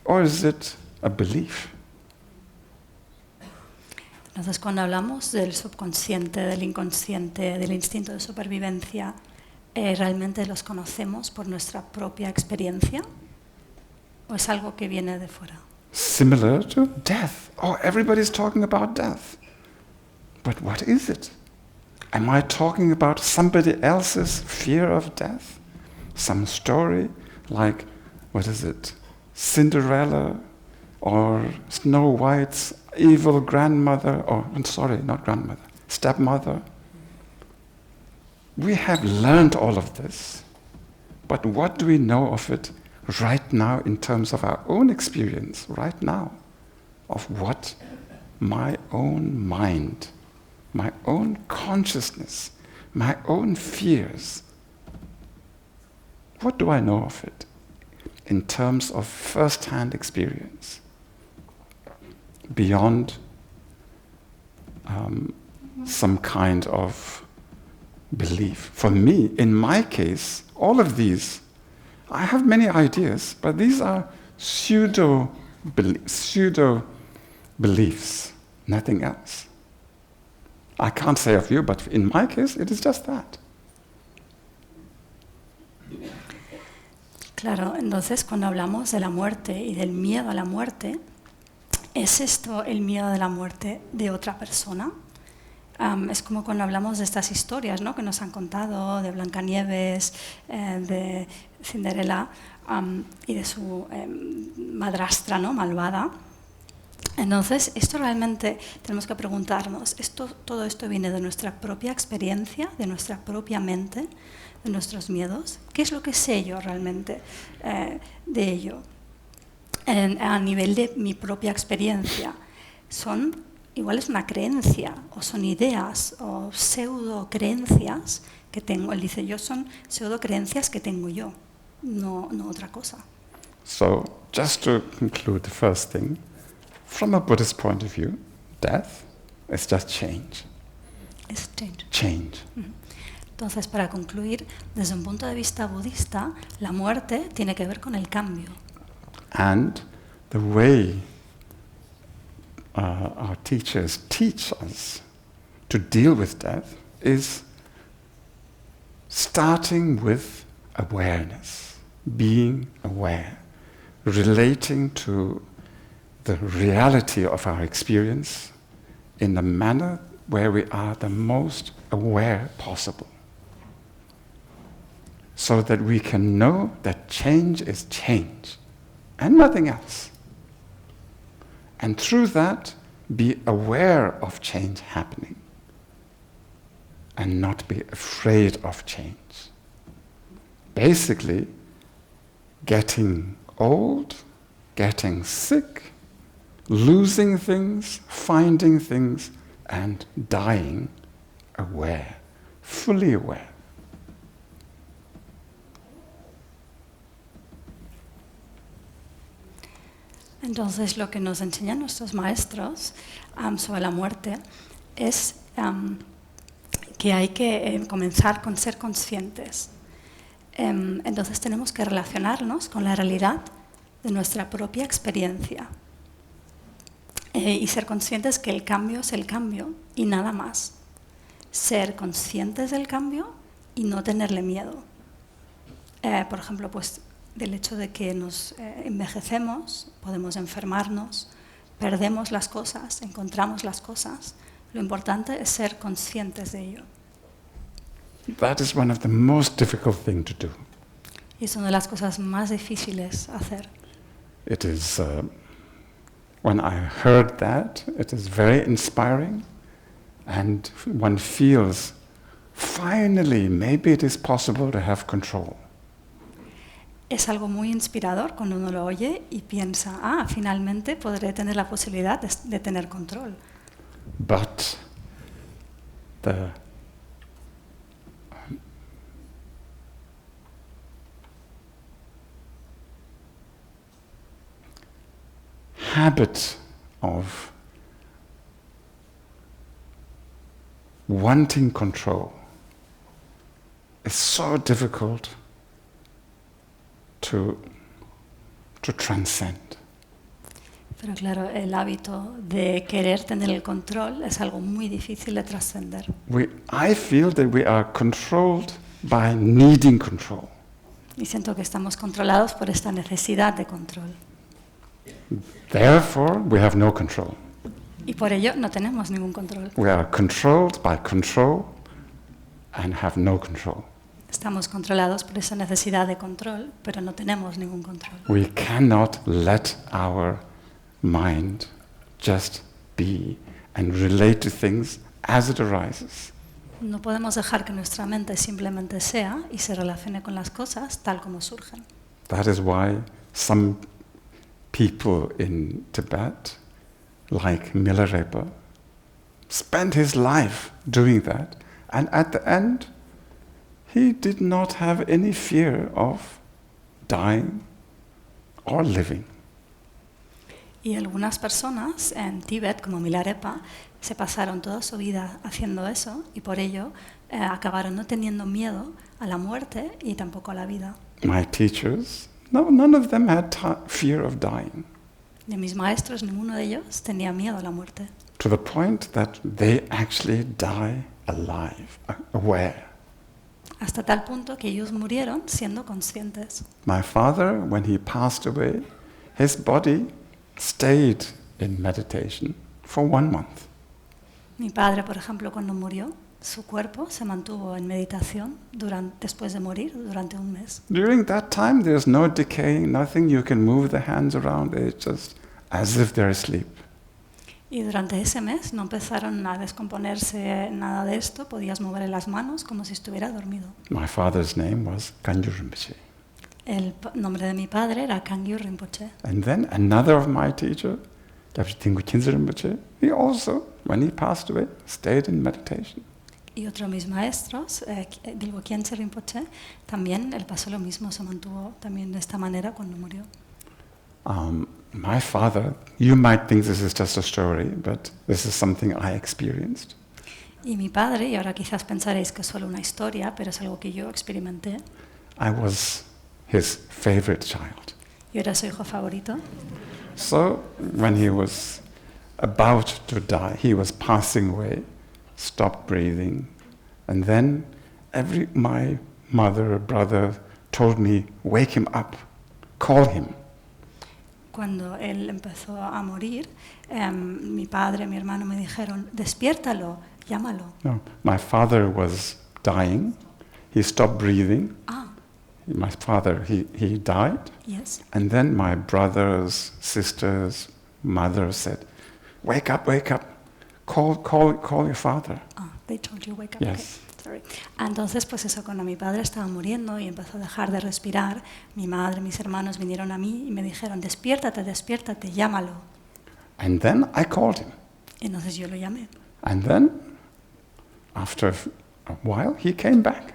Or is it a belief?
Entonces, cuando hablamos del subconsciente, del inconsciente, del instinto de supervivencia, ¿realmente los conocemos por nuestra propia experiencia? ¿O es algo que viene de fuera?
Similar to death. Oh, everybody's talking about death. But what is it? Am I talking about somebody else's fear of death? Some story like, what is it? Cinderella or Snow White's evil grandmother, or I'm sorry, not grandmother, stepmother. We have learned all of this, but what do we know of it right now in terms of our own experience right now of what my own mind, my own consciousness, my own fears, what do I know of it in terms of first-hand experience, beyond some kind of belief? For me, in my case, all of these, I have many ideas, but these are pseudo beliefs, nothing else. I can't say of you, but in my case, it is just that.
Claro, entonces cuando hablamos de la muerte y del miedo a la muerte, ¿es esto el miedo de la muerte de otra persona? Es como cuando hablamos de estas historias, ¿no?, que nos han contado de Blancanieves, de Cinderella y de su madrastra, ¿no?, malvada. Entonces, esto realmente tenemos que preguntarnos, ¿todo esto viene de nuestra propia experiencia, de nuestra propia mente, de nuestros miedos? ¿Qué es lo que sé yo realmente de ello? A nivel de mi propia experiencia, igual es una creencia, o son ideas, o pseudo creencias que tengo. Él dice, son pseudo creencias que tengo yo, no otra cosa.
So, just to conclude the first thing, from a Buddhist point of view, death is just change.
Es change.
Change.
Entonces, para concluir, desde un punto de vista budista, la muerte tiene que ver con el cambio.
And the way our teachers teach us to deal with death is starting with awareness, being aware, relating to the reality of our experience in the manner where we are the most aware possible, so that we can know that change is change and nothing else. And through that, be aware of change happening and not be afraid of change. Basically, getting old, getting sick, losing things, finding things, and dying aware, fully aware.
Entonces, lo que nos enseñan nuestros maestros sobre la muerte es que hay que comenzar con ser conscientes. Entonces, tenemos que relacionarnos con la realidad de nuestra propia experiencia y ser conscientes que el cambio es el cambio y nada más. Ser conscientes del cambio y no tenerle miedo. Por ejemplo, pues del hecho de que nos envejecemos, podemos enfermarnos, perdemos las cosas, encontramos las cosas. Lo importante es ser conscientes de ello.
That is one of the most difficult things to do.
Y es una de las cosas más difíciles hacer.
It is, when I heard that, it is very inspiring, and one feels, finally, maybe it is possible to have control.
Es algo muy inspirador cuando uno lo oye y piensa, finalmente podré tener la posibilidad de tener control.
But the habit of wanting control is so difficult to transcend.
Pero claro, el hábito de querer tener el control es algo muy difícil de trascender.
I feel that we are controlled by needing control.
Y siento que estamos controlados por esta necesidad de control.
Therefore, we have no control.
Y por ello no tenemos ningún control.
We are controlled by control and have no control.
Estamos controlados por esa necesidad de control, pero no tenemos ningún control.
We cannot let our mind just be and relate to things as it arises.
No podemos dejar que nuestra mente simplemente sea y se relacione con las cosas tal como surgen.
That is why some people in Tibet like Milarepa, spent his life doing that, and at the end, he did not have any fear of dying or living.
Y algunas personas en Tíbet, como Milarepa, se pasaron toda su vida haciendo eso y por ello acabaron no teniendo miedo a la muerte y tampoco a la vida.
My teachers, none of them had fear of dying.
De mis maestros, ninguno de ellos tenía miedo a la muerte.
To the point that they actually die alive, aware.
Hasta tal punto que ellos murieron siendo conscientes.
My father, when he passed away, his body stayed in meditation for 1 month.
Mi padre, por ejemplo, cuando murió, su cuerpo se mantuvo en meditación después de morir durante 1 mes.
During that time, there's no decaying, nothing. You can move the hands around. It's just as if they're asleep.
Y durante ese mes no empezaron a descomponerse nada de esto, podías mover las manos como si estuviera dormido.
My father's name was Kangyu Rinpoche.
El nombre de mi padre era Kangyu Rinpoche.
And then another of my teachers, Gyabshi Tingpo Khyentse Rinpoche, he also, when he passed away, stayed in meditation.
Y otro de mis maestros, Dilgo Khyentse Rinpoche, también él pasó lo mismo, se mantuvo también de esta manera cuando murió.
My father, you might think this is just a story, but this is something I experienced.
Y mi padre, y ahora quizás pensaréis que es solo una historia, pero es algo que yo experimenté.
I was his favorite child.
Yo era su hijo favorito.
So when he was about to die, he was passing away, stopped breathing, and then my mother or brother told me, wake him up, call him.
Cuando él empezó a morir, mi padre, mi hermano me dijeron, despiértalo, llámalo.
No, my father was dying. He stopped breathing. My father, he died.
Yes.
And then my brothers, sisters, mother said, wake up, call your father.
They told you wake up.
Yes.
Okay. Sorry. Entonces, pues eso, cuando mi padre estaba muriendo y empezó a dejar de respirar, mi madre, mis hermanos vinieron a mí y me dijeron, despiértate, llámalo.
And then I called him.
Y entonces yo lo llamé.
And then, after a while, he came back.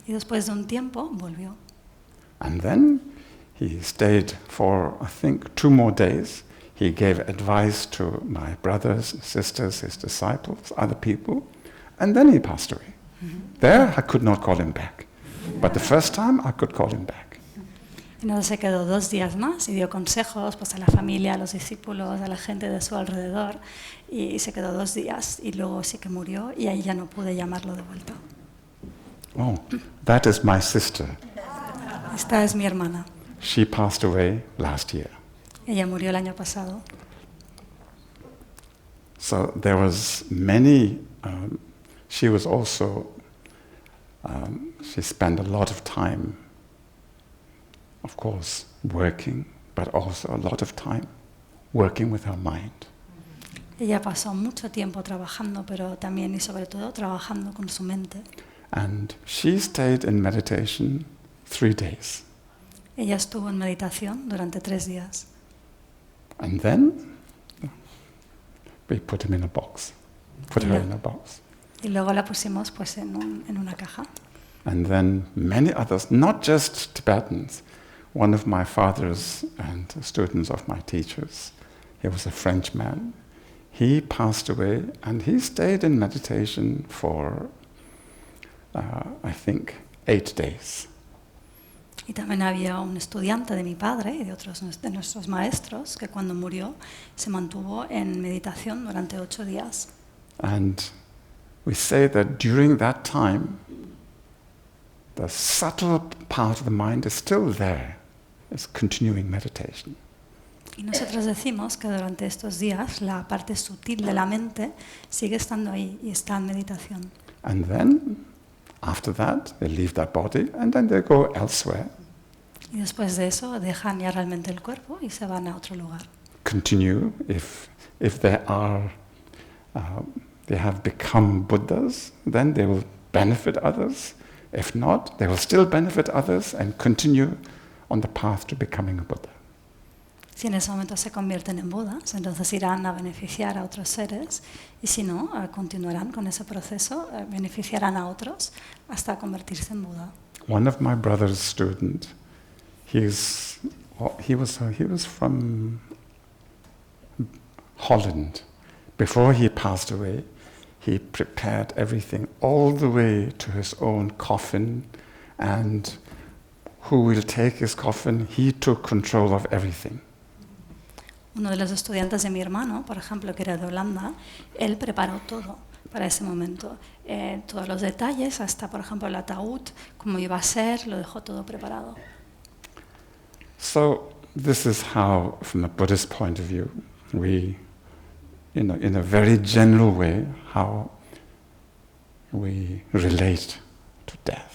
Y después de un tiempo, volvió.
And then he stayed for, I think, 2 more days. He gave advice to my brothers, sisters, his disciples, other people. And then he passed away. There, I could not call him back. But the first time, I could call him back.
Y entonces se quedó 2 días más y dio consejos pues, a la familia, a los discípulos, a la gente de su alrededor. Y se quedó 2 días y luego sí que murió y ahí ya no pude llamarlo de vuelta.
Oh, that is my sister.
Esta es mi hermana.
She passed away last year.
Ella murió el año pasado.
So there was many, she was also, she spent a lot of time, of course, working, but also a lot of time working with her mind.
Ella pasó mucho tiempo trabajando, pero también y sobre todo trabajando con su mente.
And she stayed in meditation 3 days.
Ella estuvo en meditación durante 3 días.
And then we put him in a box. Put her in a box.
Y luego la pusimos pues en una caja.
And then many others, not just Tibetans. One of my fathers and students of my teachers, he was a Frenchman. He passed away and he stayed in meditation for, I think, 8 days.
Y también había un estudiante de mi padre y de otros de nuestros maestros que cuando murió se mantuvo en meditación durante 8 días.
And we say that during that time, the subtle part of the mind is still there. It's continuing meditation.
Y nosotros decimos que durante estos días la parte sutil de la mente sigue estando ahí y está en meditación.
And then, after that, they leave that body and then they go elsewhere.
Y después de eso dejan ya realmente el cuerpo y se van a otro lugar.
Continue if they are, they have become Buddhas, then they will benefit others. If not, they will still benefit others and continue on the path to becoming a Buddha.
Si en ese momento se convierten en Budas, entonces irán a beneficiar a otros seres, y si no, continuarán con ese proceso, beneficiarán a otros hasta convertirse en Buda.
One of my brother's students, he was from Holland. Before he passed away, he prepared everything all the way to his own coffin, and who will take his coffin, he took control of everything.
Uno de los estudiantes de mi hermano, por ejemplo, que era de Holanda, él preparó todo para ese momento. Todos los detalles, hasta por ejemplo el ataúd, cómo iba a ser, lo dejó todo preparado.
So this is how, from a Buddhist point of view, we, in a very general way, how we relate to death.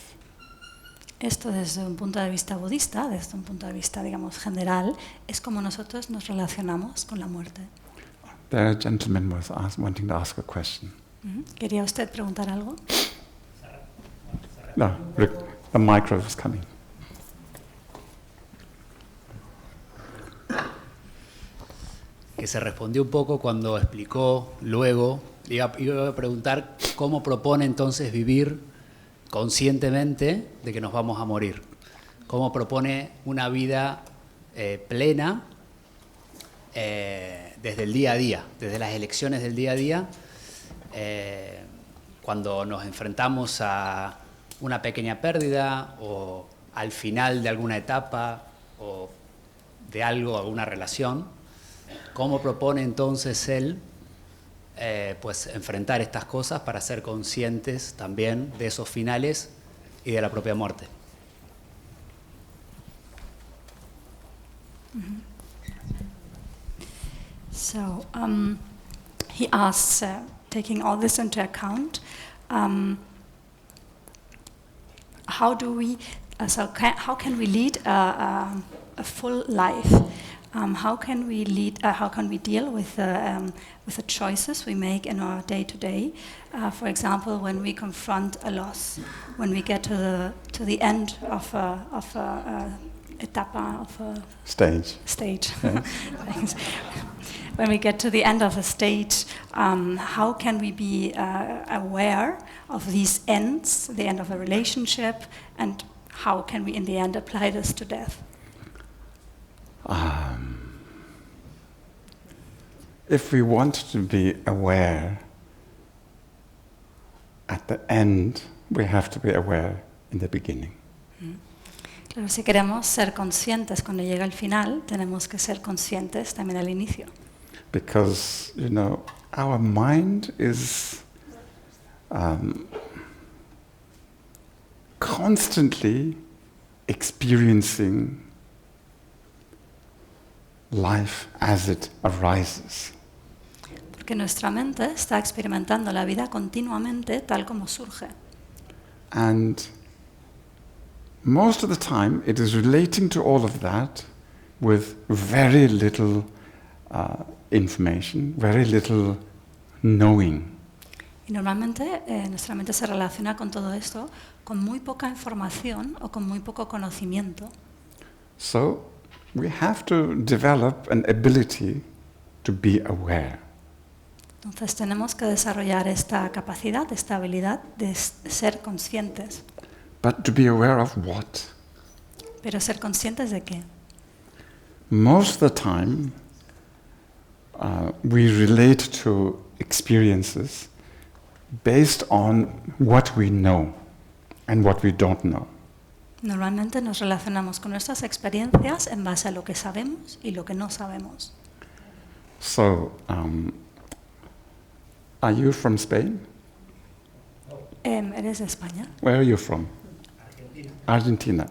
Esto desde un punto de vista budista, desde un punto de vista, digamos, general, es como nosotros nos relacionamos con la muerte.
There a gentleman was wanting to ask a question.
¿Quería usted preguntar algo?
No, the micro is coming.
Que se respondió un poco cuando explicó luego, iba a preguntar cómo propone entonces vivir conscientemente de que nos vamos a morir. Cómo propone una vida plena desde el día a día, desde las elecciones del día a día, cuando nos enfrentamos a una pequeña pérdida o al final de alguna etapa o de algo, alguna relación. ¿Cómo propone entonces él pues enfrentar estas cosas para ser conscientes también de esos finales y de la propia muerte?
So he asks, taking all this into account, how can we lead a full life? How can we deal with the choices we make in our day-to-day? For example, when we confront a loss, when we get to the end of a etapa, of a stage.
Yeah.
Thanks. When we get to the end of a stage, how can we be aware of these ends, the end of a relationship, and how can we in the end apply this to death?
If we want to be aware at the end, we have to be aware in the beginning.
Claro, si queremos ser conscientes cuando llega el final, tenemos que ser conscientes también al inicio.
Because, our mind is constantly experiencing life as it arises.
Porque nuestra mente está experimentando la vida continuamente tal como surge.
And most of the time it is relating to all of that with very little information, very little knowing.
Y normalmente nuestra mente se relaciona con todo esto con muy poca información o con muy poco conocimiento.
So we have to develop an ability to be aware.
Entonces tenemos que desarrollar esta capacidad, esta habilidad de ser conscientes.
But to be aware of what?
Pero ser conscientes de qué?
Most of the time we relate to experiences based on what we know and what we don't know.
Normalmente nos relacionamos con nuestras experiencias en base a lo que sabemos y lo que no sabemos.
So, are you from Spain?
¿Eres de España?
Where are you from? Argentina.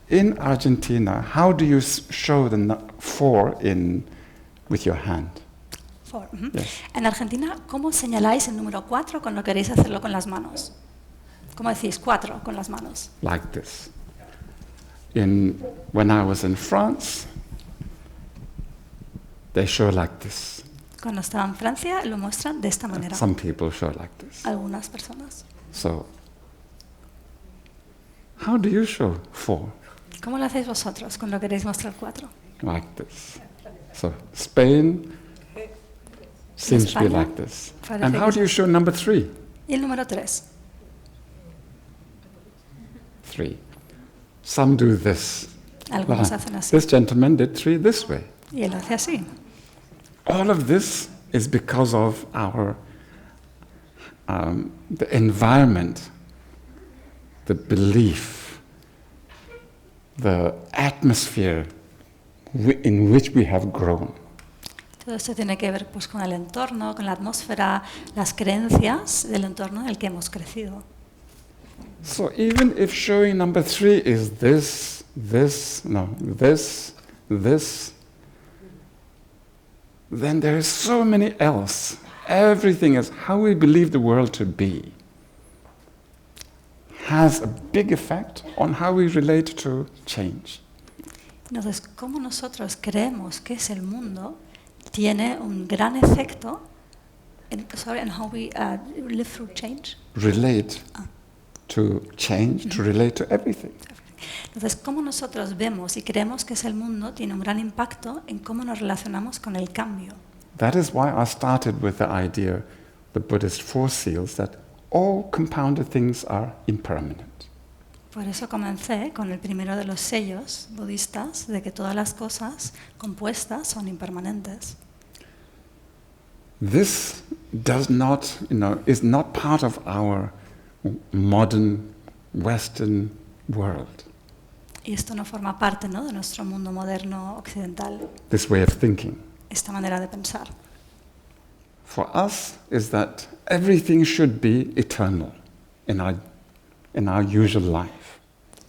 In Argentina, how do you show the 4 with your hand?
4.
Yes.
En Argentina, ¿cómo señaláis el número 4 cuando queréis hacerlo con las manos? ¿Cómo decís 4 con las manos?
Like this. When I was in France, they show like this.
Cuando estaba en Francia lo muestran de esta manera.
Some people show like this.
Algunas personas.
So, how do you show 4?
¿Cómo lo hacéis vosotros cuando queréis mostrar 4?
Like this. So Spain seems to be
España
like this.
parece
And how
que
do you show number 3?
Y el número 3.
3. Some do this.
Algunos hacen así.
This gentleman did 3 this way.
Y él hace así.
All of this is because of our the environment, the belief, the atmosphere in which we have grown.
Todo esto tiene que ver pues, con el entorno, con la atmósfera, las creencias del entorno en el que hemos crecido.
So even if showing number 3 is this, then there is so many else. Everything is how we believe the world to be has a big effect on how we relate to change.
Entonces, cómo nosotros creemos que es el mundo tiene un gran efecto en how we live through change.
Relate to change, to relate to everything.
Entonces, cómo nosotros vemos y creemos que es el mundo tiene un gran impacto en cómo nos relacionamos con el cambio.
That is why I started with the idea, the Buddhist 4 seals, that all compounded things are impermanent.
Por eso comencé con el primero de los sellos budistas de que todas las cosas compuestas son impermanentes.
This does not, is not part of our modern Western world.
Y esto no forma parte, ¿no?, de nuestro mundo moderno occidental,
This way of thinking.
esta manera de pensar.
For us is that everything should be eternal in our usual life.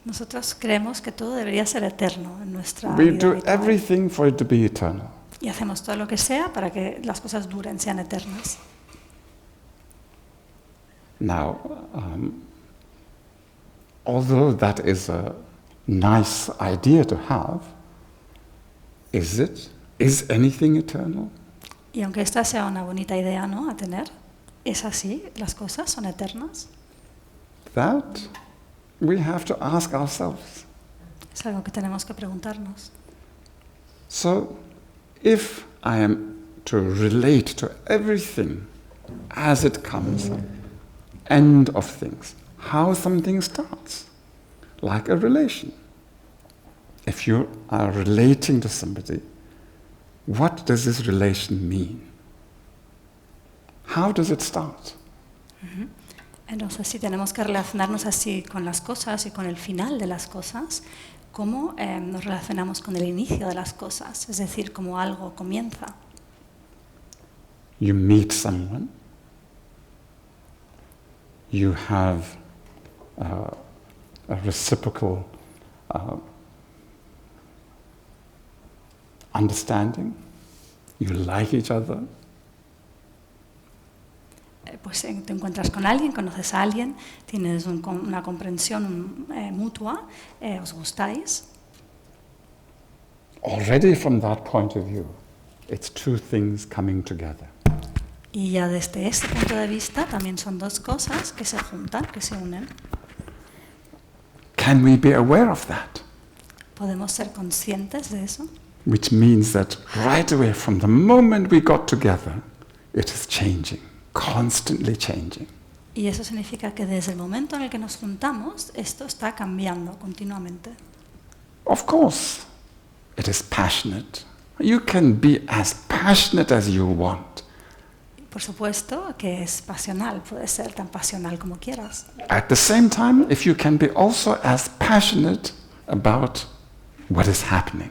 Nosotros creemos que todo debería ser eterno en nuestra
We
vida
do
habitual.
everything for it to be eternal.
Y hacemos todo lo que sea para que las cosas duren, sean eternas.
Now, although that is a nice idea to have, is anything eternal?
Y aunque esta sea una bonita idea, ¿no?, a tener, ¿es así? ¿Las cosas son eternas?
That we have to ask ourselves.
Es algo que tenemos que preguntarnos.
So, if I am to relate to everything as it comes, end of things, how something starts, like a relation. If you are relating to somebody, what does this relation mean? How does it start?
Entonces, si tenemos que relacionarnos así con las cosas y con el final de las cosas, ¿cómo nos relacionamos con el inicio de las cosas? Es decir, cómo algo comienza.
You meet someone, you have a reciprocal understanding, you like each other.
Pues te encuentras con alguien, conoces a alguien, tienes una comprensión mutua, os gustáis.
Already from that point of view, it's two things coming together.
Y ya desde este punto de vista también son dos cosas que se juntan, que se unen.
Can we be aware of that?
¿Podemos ser conscientes de eso?
Which means that right away from the moment we got together, it is changing, constantly changing.
Y eso significa que desde el momento en el que nos juntamos, esto está cambiando continuamente.
Of course, it is passionate. You can be as passionate as you want.
Por supuesto que es pasional, puede ser tan pasional como quieras.
At the same time, if you can be also as passionate about what is happening.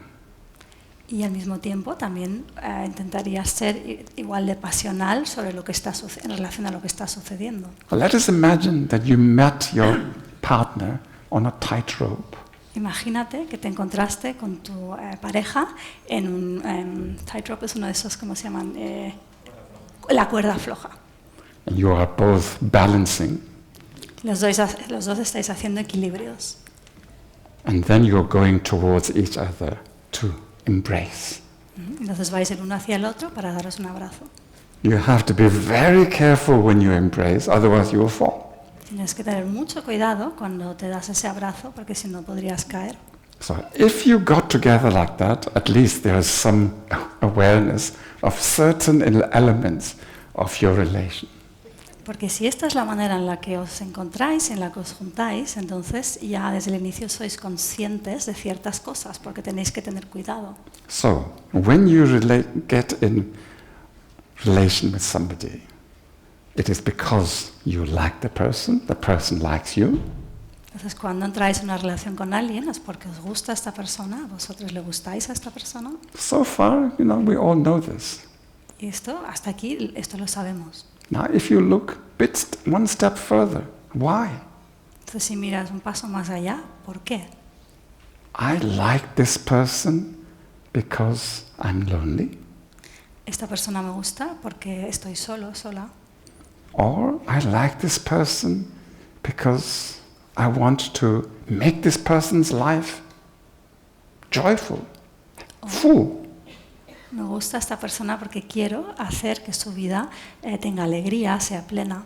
Y al mismo tiempo también intentarías ser igual de pasional sobre lo que está en relación a lo que está sucediendo.
Well, let us imagine that you met your partner on a tightrope.
Imagínate que te encontraste con tu pareja en un tightrope, es uno de esos, ¿cómo se llaman? La cuerda floja.
And you are both balancing.
Los dos estáis haciendo equilibrios.
And then you're going towards each other to embrace.
Entonces vais el uno hacia el otro para daros un abrazo.
You have to be very careful when you embrace, otherwise you will fall.
Tienes que tener mucho cuidado cuando te das ese abrazo, porque si no podrías caer.
So if you got together like that, at least there is some awareness of certain elements of your relation.
Porque si esta es la manera en la que os encontráis, en la que os juntáis, entonces ya desde el inicio sois conscientes de ciertas cosas, porque tenéis que tener cuidado.
So when you get in relation with somebody, it is because you like the person likes you.
Entonces cuando entráis en una relación con alguien es porque os gusta esta persona, vosotros le gustáis a esta persona.
So far, we all know this.
Y esto, hasta aquí, esto lo sabemos.
Now if you look one step further, why?
Entonces si miras un paso más allá, ¿por qué?
I like this person because I'm lonely.
Esta persona me gusta porque estoy solo, sola.
Or I like this person because I want to make this person's life joyful, full.
Me gusta esta persona porque quiero hacer que su vida tenga alegría, sea plena.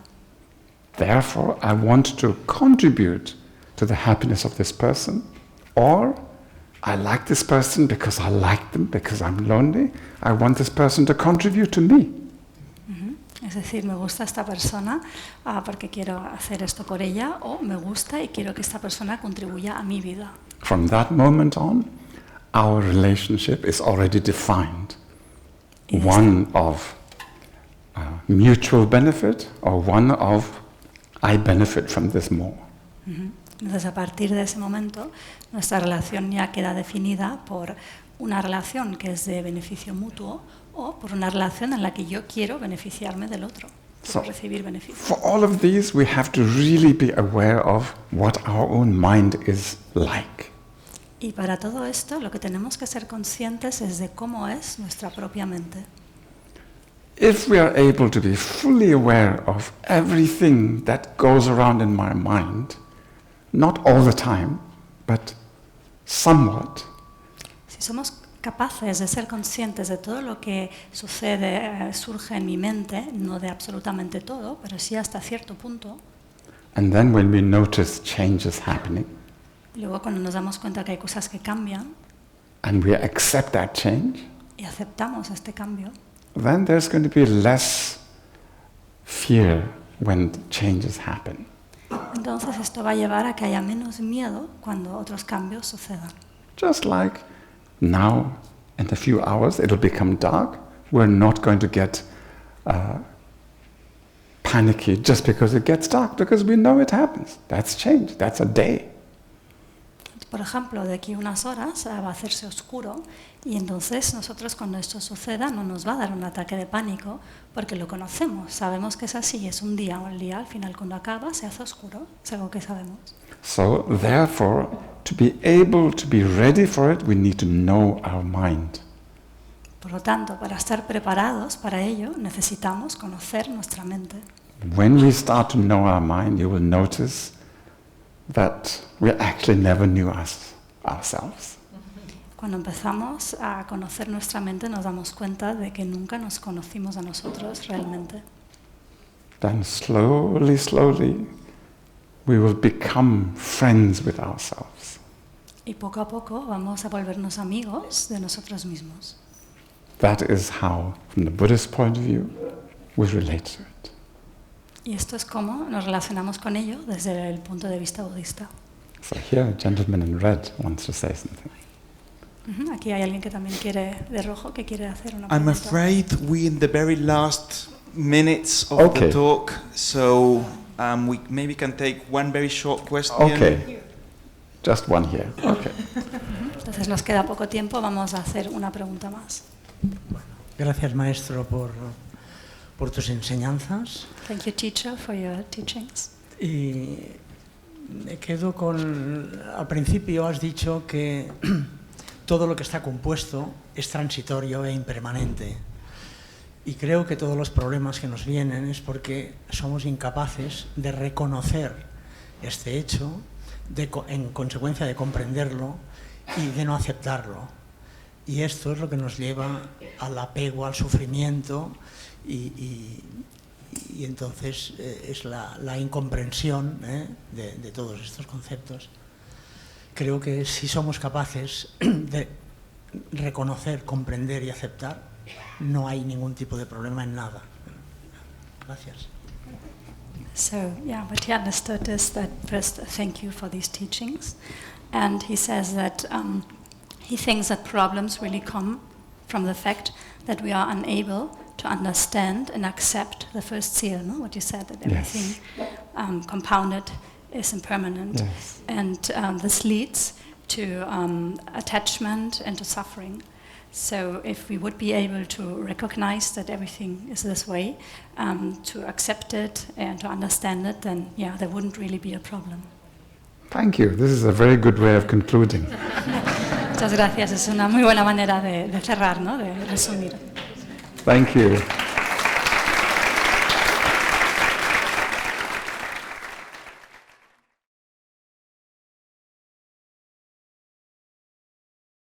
Therefore, I want to contribute to the happiness of this person. Or I like this person because I like them, because I'm lonely. I want this person to contribute to me.
Es decir, me gusta esta persona porque quiero hacer esto por ella, o me gusta y quiero que esta persona contribuya a mi vida.
From that moment on, our relationship is already defined. One of mutual benefit, or one of I benefit from this more.
Entonces, a partir de ese momento, nuestra relación ya queda definida por una relación que es de beneficio mutuo o por una relación en la que yo quiero beneficiarme del otro, quiero recibir beneficios.
For all of these, we have to really be aware of what our own mind is like.
Y para todo esto, lo que tenemos que ser conscientes es de cómo es nuestra propia mente.
If we are able to be fully aware of everything that goes around in my mind, not all the time, but somewhat.
Si somos capaces de ser conscientes de todo lo que sucede, surge en mi mente, no de absolutamente todo, pero sí hasta cierto punto.
And then when we notice changes happening,
Y luego cuando nos damos cuenta que hay cosas que cambian
and we accept that change,
y aceptamos este cambio,
then there's going to be less fear when changes happen.
entonces esto va a llevar a que haya menos miedo cuando otros cambios sucedan.
Just like now, in a few hours, it'll become dark. We're not going to get panicky just because it gets dark, because we know it happens. That's change. That's a day.
Por ejemplo, de aquí a unas horas va a hacerse oscuro y entonces nosotros cuando esto suceda no nos va a dar un ataque de pánico porque lo conocemos, sabemos que es así, es un día al final cuando acaba se hace oscuro, es algo que sabemos.
So therefore, to be able to be ready for it, we need to know our mind.
Por lo tanto, para estar preparados para ello necesitamos conocer nuestra mente.
When we start to know our mind, you will notice that we actually never knew ourselves.
Cuando empezamos a conocer nuestra mente nos damos cuenta de que nunca nos conocimos a nosotros realmente.
Then slowly, slowly, we will become friends with ourselves.
Y poco a poco vamos a volvernos amigos de nosotros mismos.
That is how, from the Buddhist point of view, we relate to it.
Y esto es como nos relacionamos con ello desde el punto de vista budista.
So here, a gentleman in red wants to say something.
Aquí hay alguien que también de rojo que quiere hacer una pregunta.
I'm afraid we're in the very last minutes of the talk, so we maybe can take one very short question.
Okay, just one here. Okay.
Entonces nos queda poco tiempo, vamos a hacer una pregunta más.
Gracias, maestro, por tus enseñanzas.
Thank you, teacher, for your teachings.
Y me quedo al principio has dicho que todo lo que está compuesto es transitorio e impermanente. Y creo que todos los problemas que nos vienen es porque somos incapaces de reconocer este hecho, en consecuencia de comprenderlo y de no aceptarlo. Y esto es lo que nos lleva al apego, al sufrimiento y entonces es la incomprensión de todos estos conceptos. creo que si somos capaces de reconocer, comprender y aceptar, no hay ningún tipo de problema en nada. Gracias.
So, yeah, what he understood is that first, thank you for these teachings. And he says that he thinks that problems really come from the fact that we are unable to understand and accept the first seal, no? What you said, that everything compounded is impermanent.
Yes.
And this leads to attachment and to suffering. So if we would be able to recognize that everything is this way, to accept it and to understand it, then yeah, there wouldn't really be a problem.
Thank you. This is a very good way of concluding.
Muchas gracias. Es una muy buena manera de cerrar, ¿no? De resumir.
Thank you.